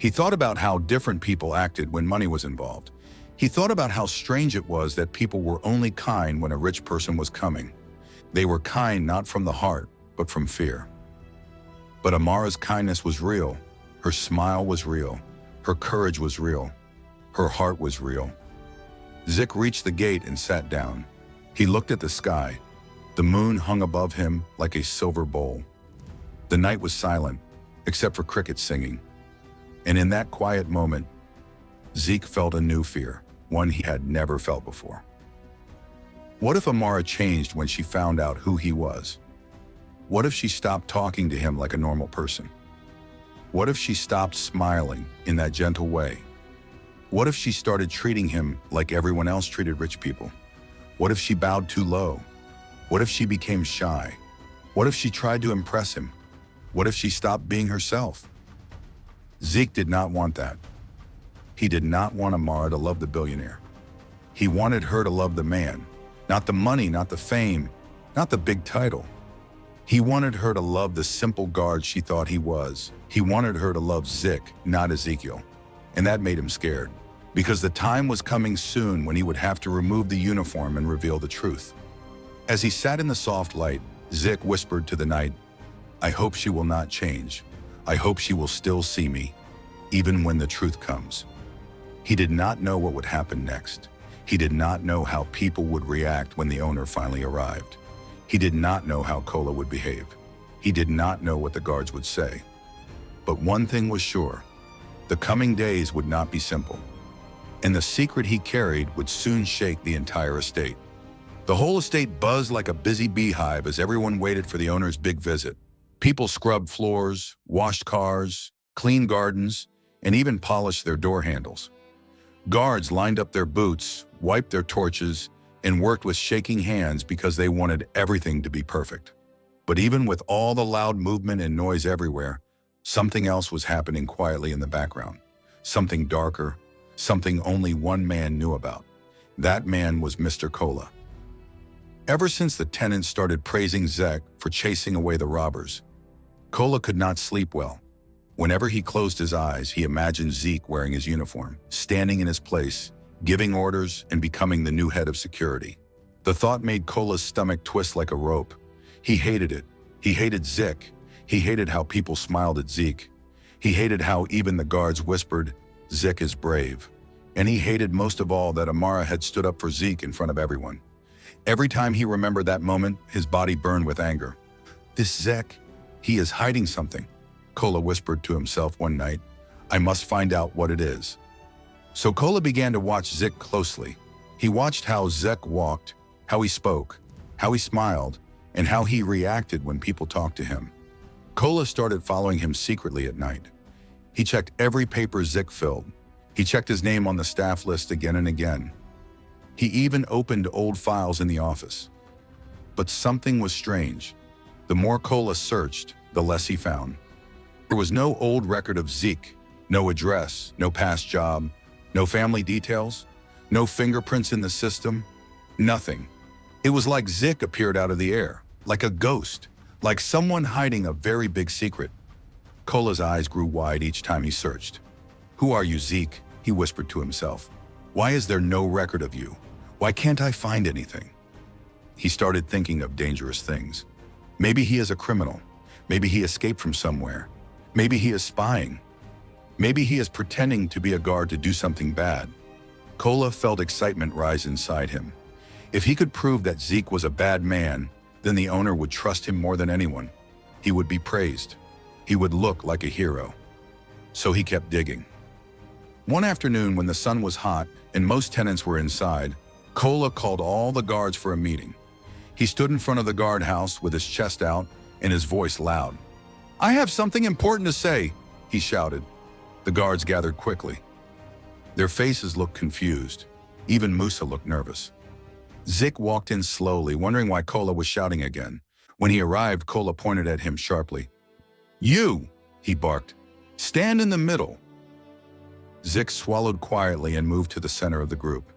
He thought about how different people acted when money was involved. He thought about how strange it was that people were only kind when a rich person was coming. They were kind not from the heart, but from fear. But Amara's kindness was real. Her smile was real. Her courage was real. Her heart was real. Zik reached the gate and sat down. He looked at the sky. The moon hung above him like a silver bowl. The night was silent, except for crickets singing. And in that quiet moment, Zik felt a new fear, one he had never felt before. What if Amara changed when she found out who he was? What if she stopped talking to him like a normal person? What if she stopped smiling in that gentle way? What if she started treating him like everyone else treated rich people? What if she bowed too low? What if she became shy? What if she tried to impress him? What if she stopped being herself? Zik did not want that. He did not want Amara to love the billionaire. He wanted her to love the man, not the money, not the fame, not the big title. He wanted her to love the simple guard she thought he was. He wanted her to love Zik, not Ezekiel. And that made him scared, because the time was coming soon when he would have to remove the uniform and reveal the truth. As he sat in the soft light, Zik whispered to the night, "I hope she will not change. I hope she will still see me, even when the truth comes." He did not know what would happen next. He did not know how people would react when the owner finally arrived. He did not know how Kola would behave. He did not know what the guards would say. But one thing was sure: the coming days would not be simple. And the secret he carried would soon shake the entire estate. The whole estate buzzed like a busy beehive as everyone waited for the owner's big visit. People scrubbed floors, washed cars, cleaned gardens, and even polished their door handles. Guards lined up their boots, wiped their torches, and worked with shaking hands because they wanted everything to be perfect. But even with all the loud movement and noise everywhere, something else was happening quietly in the background. Something darker, something only one man knew about. That man was Mr. Kola. Ever since the tenants started praising Zek for chasing away the robbers, Kola could not sleep well. Whenever he closed his eyes, he imagined Zeke wearing his uniform, standing in his place, giving orders and becoming the new head of security. The thought made Kola's stomach twist like a rope. He hated it. He hated Zeke. He hated how people smiled at Zeke. He hated how even the guards whispered, "Zeke is brave." And he hated most of all that Amara had stood up for Zeke in front of everyone. Every time he remembered that moment, his body burned with anger. "This Zeke, he is hiding something," Kola whispered to himself one night. "I must find out what it is." So Kola began to watch Zeke closely. He watched how Zeke walked, how he spoke, how he smiled, and how he reacted when people talked to him. Kola started following him secretly at night. He checked every paper Zeke filled. He checked his name on the staff list again and again. He even opened old files in the office. But something was strange. The more Kola searched, the less he found. There was no old record of Zeke, no address, no past job, no family details, no fingerprints in the system, nothing. It was like Zeke appeared out of the air, like a ghost, like someone hiding a very big secret. Kola's eyes grew wide each time he searched. "Who are you, Zeke?" he whispered to himself. "Why is there no record of you? Why can't I find anything?" He started thinking of dangerous things. Maybe he is a criminal. Maybe he escaped from somewhere. Maybe he is spying. Maybe he is pretending to be a guard to do something bad. Kola felt excitement rise inside him. If he could prove that Zeke was a bad man, then the owner would trust him more than anyone. He would be praised. He would look like a hero. So he kept digging. One afternoon when the sun was hot and most tenants were inside, Kola called all the guards for a meeting. He stood in front of the guardhouse with his chest out and his voice loud. "I have something important to say," he shouted. The guards gathered quickly. Their faces looked confused. Even Musa looked nervous. Zeke walked in slowly, wondering why Kola was shouting again. When he arrived, Kola pointed at him sharply. "You," he barked. "Stand in the middle." Zeke swallowed quietly and moved to the center of the group.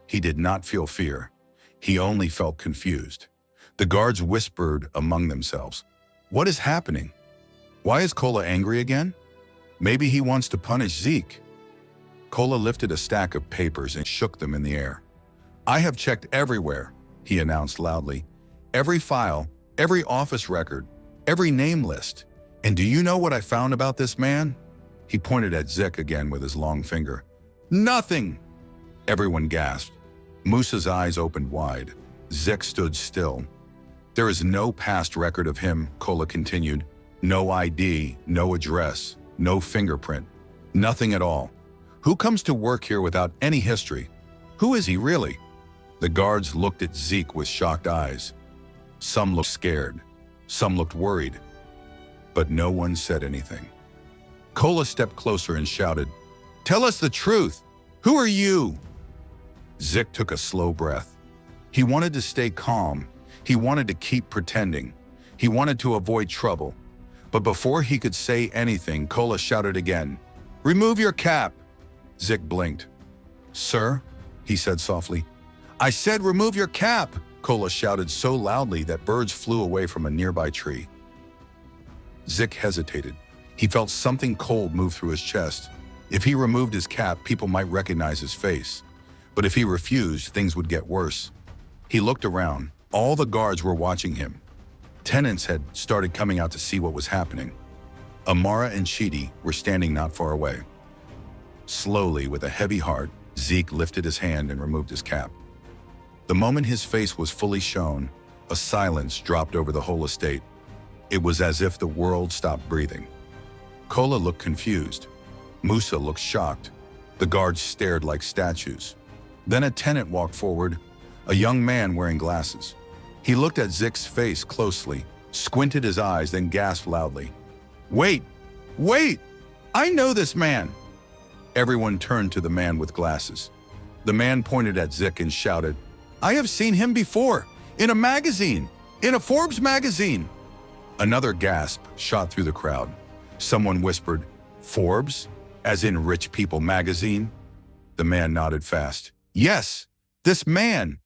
He did not feel fear. He only felt confused. The guards whispered among themselves. "What is happening? Why is Kola angry again? Maybe he wants to punish Zeke." Kola lifted a stack of papers and shook them in the air. "I have checked everywhere," he announced loudly. "Every file, every office record, every name list. And do you know what I found about this man?" He pointed at Zeke again with his long finger. "Nothing!" Everyone gasped. Musa's eyes opened wide. Zeke stood still. "There is no past record of him," Kola continued. "No ID, no address, no fingerprint. Nothing at all. Who comes to work here without any history? Who is he really?" The guards looked at Zeke with shocked eyes. Some looked scared. Some looked worried. But no one said anything. Kola stepped closer and shouted, "Tell us the truth! Who are you?" Zeke took a slow breath. He wanted to stay calm. He wanted to keep pretending. He wanted to avoid trouble. But before he could say anything, Kola shouted again, "Remove your cap!" Zeke blinked. "Sir?" he said softly. "I said remove your cap!" Kola shouted so loudly that birds flew away from a nearby tree. Zeke hesitated. He felt something cold move through his chest. If he removed his cap, people might recognize his face. But if he refused, things would get worse. He looked around. All the guards were watching him. Tenants had started coming out to see what was happening. Amara and Chidi were standing not far away. Slowly, with a heavy heart, Zeke lifted his hand and removed his cap. The moment his face was fully shown, a silence dropped over the whole estate. It was as if the world stopped breathing. Kola looked confused. Musa looked shocked. The guards stared like statues. Then a tenant walked forward, a young man wearing glasses. He looked at Zeke's face closely, squinted his eyes, then gasped loudly. "Wait! Wait! I know this man!" Everyone turned to the man with glasses. The man pointed at Zik and shouted, "I have seen him before, in a magazine, in a Forbes magazine." Another gasp shot through the crowd. Someone whispered, "Forbes? As in Rich People magazine?" The man nodded fast. "Yes, this man.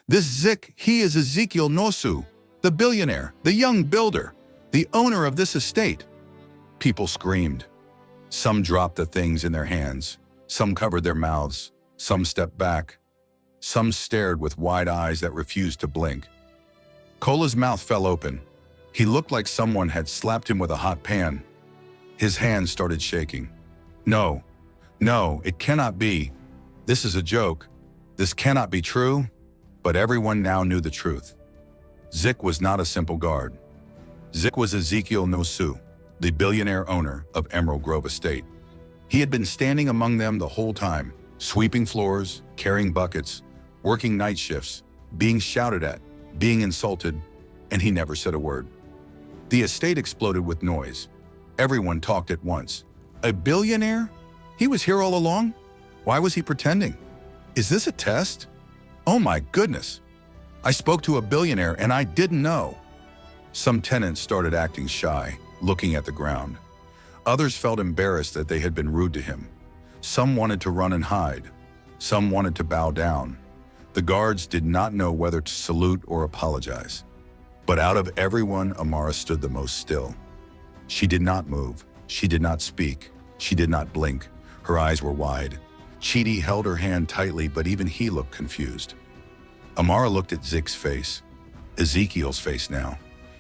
This Zik, he is Ezekiel Nosu, the billionaire, the young builder, the owner of this estate." People screamed. Some dropped the things in their hands. Some covered their mouths. Some stepped back. Some stared with wide eyes that refused to blink. Kola's mouth fell open. He looked like someone had slapped him with a hot pan. His hands started shaking. No, it cannot be. This is a joke. This cannot be true." But everyone now knew the truth. Zik was not a simple guard. Zik was Ezekiel Nosu, the billionaire owner of Emerald Grove Estate. He had been standing among them the whole time, sweeping floors, carrying buckets, working night shifts, being shouted at, being insulted, and he never said a word. The estate exploded with noise. Everyone talked at once. A billionaire? He was here all along? Why was he pretending? Is this a test? Oh my goodness! I spoke to a billionaire and I didn't know. Some tenants started acting shy, looking at the ground. Others felt embarrassed that they had been rude to him. Some wanted to run and hide. Some wanted to bow down. The guards did not know whether to salute or apologize. But out of everyone, Amara stood the most still. She did not move. She did not speak. She did not blink. Her eyes were wide. Chidi held her hand tightly, but even he looked confused. Amara looked at Zik's face, Ezekiel's face now,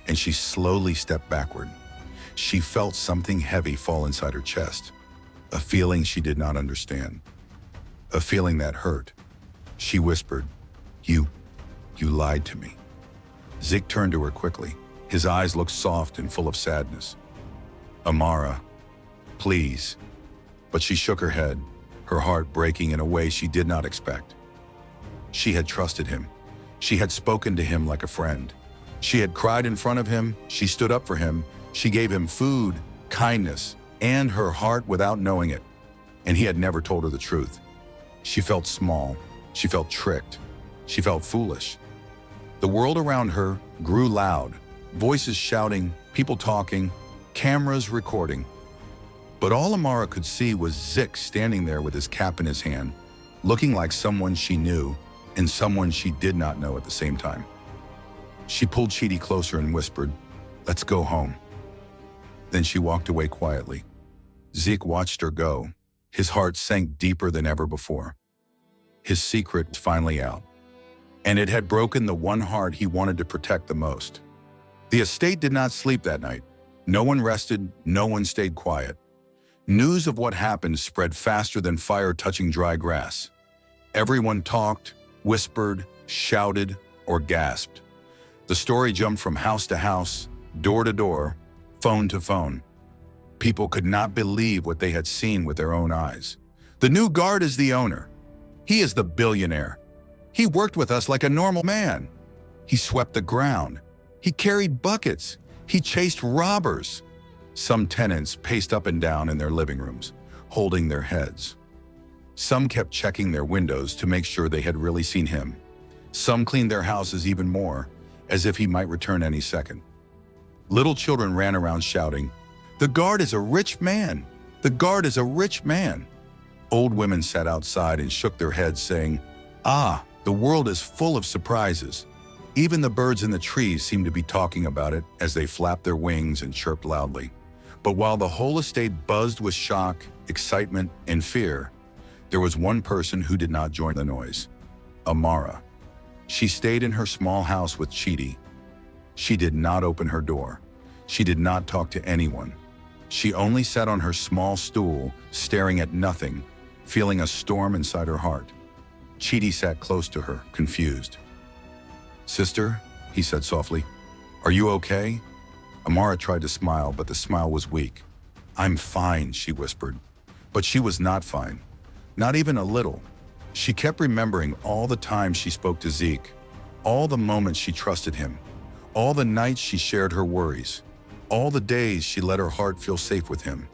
and she slowly stepped backward. She felt something heavy fall inside her chest, a feeling she did not understand, a feeling that hurt. She whispered, You lied to me." Zik turned to her quickly. His eyes looked soft and full of sadness. "Amara, please." But she shook her head, her heart breaking in a way she did not expect. She had trusted him. She had spoken to him like a friend. She had cried in front of him. She stood up for him. She gave him food, kindness, and her heart without knowing it. And he had never told her the truth. She felt small. She felt tricked. She felt foolish. The world around her grew loud, voices shouting, people talking, cameras recording. But all Amara could see was Zik standing there with his cap in his hand, looking like someone she knew and someone she did not know at the same time. She pulled Chidi closer and whispered, "Let's go home." Then she walked away quietly. Zik watched her go. His heart sank deeper than ever before. His secret was finally out, and it had broken the one heart he wanted to protect the most. The estate did not sleep that night. No one rested, no one stayed quiet. News of what happened spread faster than fire touching dry grass. Everyone talked, whispered, shouted, or gasped. The story jumped from house to house, door to door, phone to phone. People could not believe what they had seen with their own eyes. The new guard is the owner. He is the billionaire. He worked with us like a normal man. He swept the ground. He carried buckets. He chased robbers. Some tenants paced up and down in their living rooms, holding their heads. Some kept checking their windows to make sure they had really seen him. Some cleaned their houses even more, as if he might return any second. Little children ran around shouting, "The guard is a rich man! The guard is a rich man!" Old women sat outside and shook their heads, saying, "Ah, the world is full of surprises." Even the birds in the trees seemed to be talking about it as they flapped their wings and chirped loudly. But while the whole estate buzzed with shock, excitement, and fear, there was one person who did not join the noise: Amara. She stayed in her small house with Chidi. She did not open her door. She did not talk to anyone. She only sat on her small stool, staring at nothing, feeling a storm inside her heart. Chidi sat close to her, confused. "Sister," he said softly, "are you okay?" Amara tried to smile, but the smile was weak. "I'm fine," she whispered. But she was not fine. Not even a little. She kept remembering all the times she spoke to Zeke, all the moments she trusted him, all the nights she shared her worries, all the days she let her heart feel safe with him.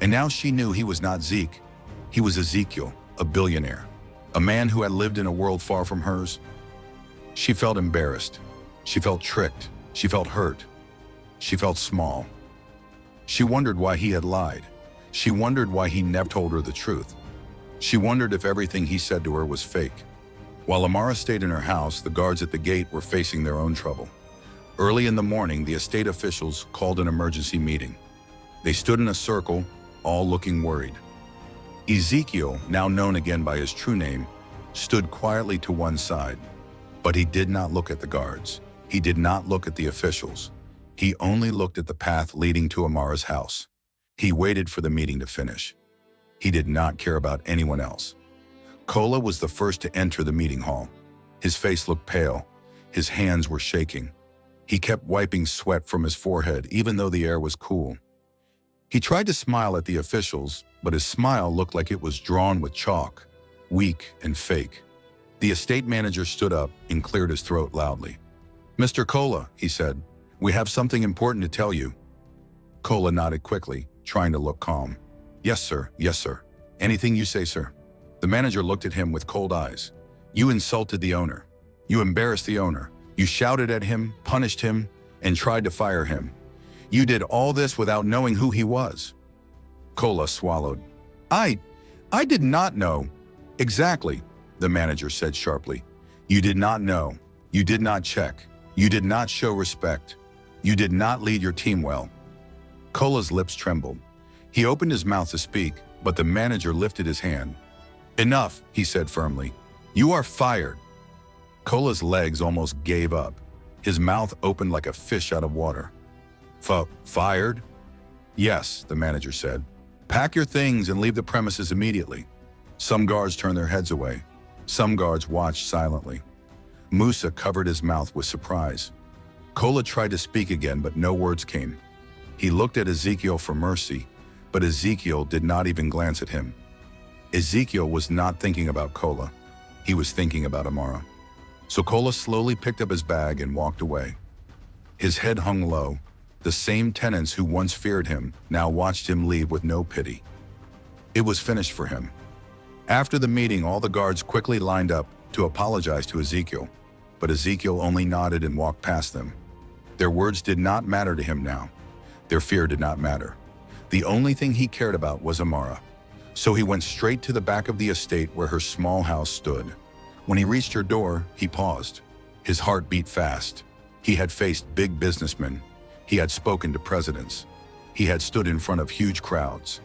And now she knew he was not Zeke. He was Ezekiel, a billionaire, a man who had lived in a world far from hers. She felt embarrassed. She felt tricked. She felt hurt. She felt small. She wondered why he had lied. She wondered why he never told her the truth. She wondered if everything he said to her was fake. While Amara stayed in her house, the guards at the gate were facing their own trouble. Early in the morning, the estate officials called an emergency meeting. They stood in a circle, all looking worried. Ezekiel, now known again by his true name, stood quietly to one side. But he did not look at the guards. He did not look at the officials. He only looked at the path leading to Amara's house. He waited for the meeting to finish. He did not care about anyone else. Kola was the first to enter the meeting hall. His face looked pale. His hands were shaking. He kept wiping sweat from his forehead, even though the air was cool. He tried to smile at the officials, but his smile looked like it was drawn with chalk, weak and fake. The estate manager stood up and cleared his throat loudly. "Mr. Kola," he said, "we have something important to tell you." Kola nodded quickly, trying to look calm. Yes, sir. Yes, sir. Anything you say, sir." The manager looked at him with cold eyes. "You insulted the owner. You embarrassed the owner. You shouted at him, punished him, and tried to fire him. You did all this without knowing who he was." Kola swallowed. I did not know." "Exactly," the manager said sharply. "You did not know. You did not check. You did not show respect. You did not lead your team well." Kola's lips trembled. He opened his mouth to speak, but the manager lifted his hand. "Enough," he said firmly. "You are fired." Kola's legs almost gave up. His mouth opened like a fish out of water. Fired?" "Yes," the manager said. "Pack your things and leave the premises immediately." Some guards turned their heads away. Some guards watched silently. Musa covered his mouth with surprise. Kola tried to speak again, but no words came. He looked at Ezekiel for mercy, but Ezekiel did not even glance at him. Ezekiel was not thinking about Kola. He was thinking about Amara. So Kola slowly picked up his bag and walked away. His head hung low. The same tenants who once feared him now watched him leave with no pity. It was finished for him. After the meeting, all the guards quickly lined up to apologize to Ezekiel, but Ezekiel only nodded and walked past them. Their words did not matter to him now. Their fear did not matter. The only thing he cared about was Amara. So he went straight to the back of the estate where her small house stood. When he reached her door, he paused. His heart beat fast. He had faced big businessmen. He had spoken to presidents. He had stood in front of huge crowds.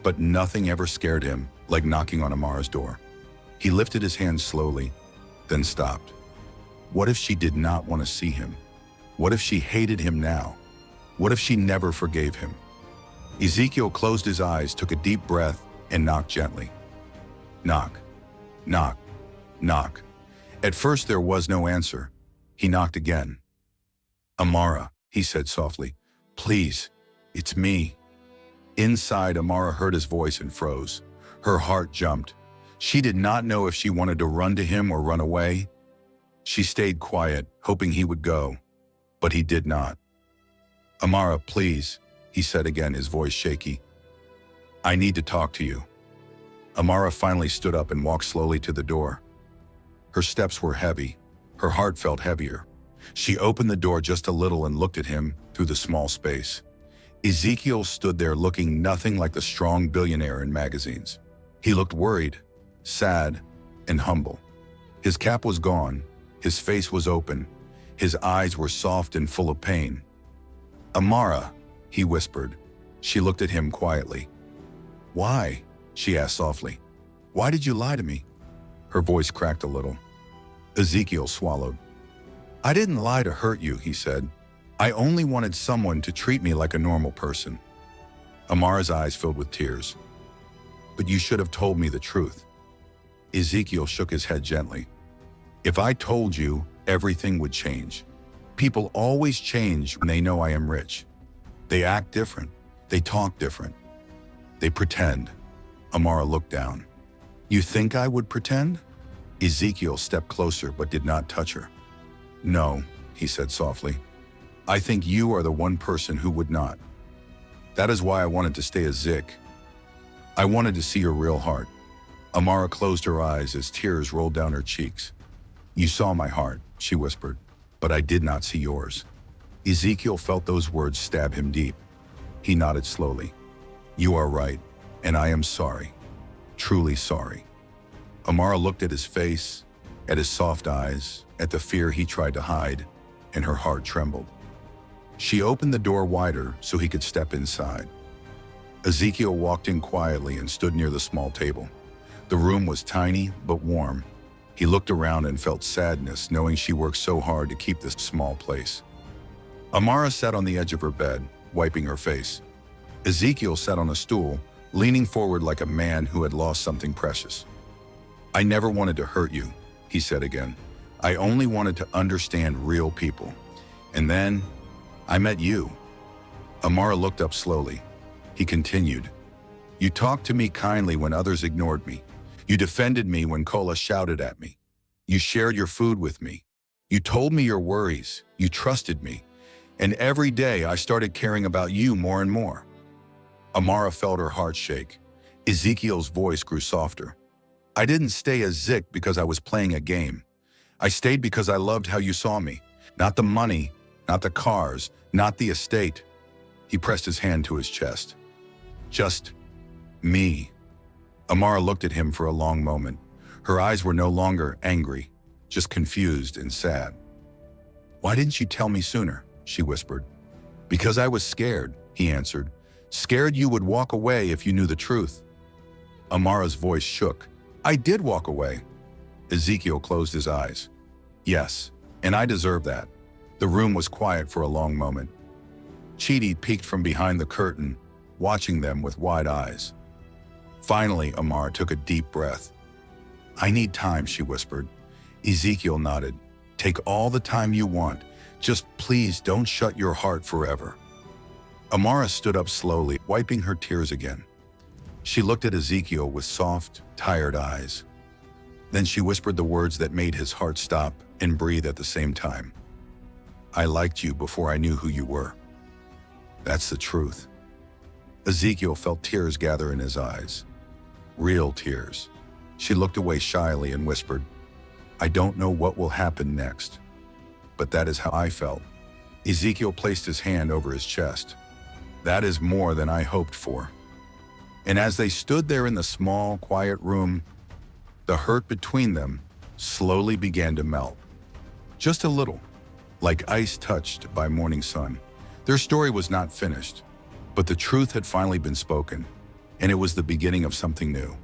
But nothing ever scared him like knocking on Amara's door. He lifted his hand slowly, then stopped. What if she did not want to see him? What if she hated him now? What if she never forgave him? Ezekiel closed his eyes, took a deep breath, and knocked gently. Knock, knock, knock. At first there was no answer. He knocked again. "Amara," he said softly, "please, it's me." Inside, Amara heard his voice and froze. Her heart jumped. She did not know if she wanted to run to him or run away. She stayed quiet, hoping he would go, but he did not. "Amara, please," he said again, his voice shaky. "I need to talk to you." Amara finally stood up and walked slowly to the door. Her steps were heavy. Her heart felt heavier. She opened the door just a little and looked at him through the small space. Ezekiel stood there looking nothing like the strong billionaire in magazines. He looked worried, sad, and humble. His cap was gone. His face was open. His eyes were soft and full of pain. "Amara," he whispered. She looked at him quietly. "Why?" she asked softly. "Why did you lie to me?" Her voice cracked a little. Ezekiel swallowed. "I didn't lie to hurt you," he said. "I only wanted someone to treat me like a normal person." Amara's eyes filled with tears. "But you should have told me the truth." Ezekiel shook his head gently. "If I told you, everything would change. People always change when they know I am rich. They act different. They talk different. They pretend." Amara looked down. "You think I would pretend?" Ezekiel stepped closer but did not touch her. "No," he said softly. "I think you are the one person who would not. That is why I wanted to stay a Zik." I wanted to see your real heart. Amara closed her eyes as tears rolled down her cheeks. You saw my heart, she whispered, but I did not see yours. Ezekiel felt those words stab him deep. He nodded slowly. You are right, and I am sorry. Truly sorry. Amara looked at his face, at his soft eyes, at the fear he tried to hide, and her heart trembled. She opened the door wider so he could step inside. Ezekiel walked in quietly and stood near the small table. The room was tiny but warm. He looked around and felt sadness, knowing she worked so hard to keep this small place. Amara sat on the edge of her bed, wiping her face. Ezekiel sat on a stool, leaning forward like a man who had lost something precious. I never wanted to hurt you, he said again. I only wanted to understand real people. And then, I met you. Amara looked up slowly. He continued. You talked to me kindly when others ignored me. You defended me when Kola shouted at me. You shared your food with me. You told me your worries. You trusted me. And every day I started caring about you more and more. Amara felt her heart shake. Ezekiel's voice grew softer. I didn't stay as Zik because I was playing a game. I stayed because I loved how you saw me. Not the money, not the cars, not the estate. He pressed his hand to his chest. Just me. Amara looked at him for a long moment. Her eyes were no longer angry, just confused and sad. Why didn't you tell me sooner? She whispered. Because I was scared, he answered. Scared you would walk away if you knew the truth. Amara's voice shook. I did walk away. Ezekiel closed his eyes. Yes, and I deserve that. The room was quiet for a long moment. Chidi peeked from behind the curtain, watching them with wide eyes. Finally, Amara took a deep breath. I need time, she whispered. Ezekiel nodded. Take all the time you want. Just please don't shut your heart forever. Amara stood up slowly, wiping her tears again. She looked at Ezekiel with soft, tired eyes. Then she whispered the words that made his heart stop and breathe at the same time. I liked you before I knew who you were. That's the truth. Ezekiel felt tears gather in his eyes. Real tears. She looked away shyly and whispered, I don't know what will happen next, but that is how I felt. Ezekiel placed his hand over his chest. That is more than I hoped for. And as they stood there in the small, quiet room, the hurt between them slowly began to melt. Just a little, like ice touched by morning sun. Their story was not finished, but the truth had finally been spoken, and it was the beginning of something new.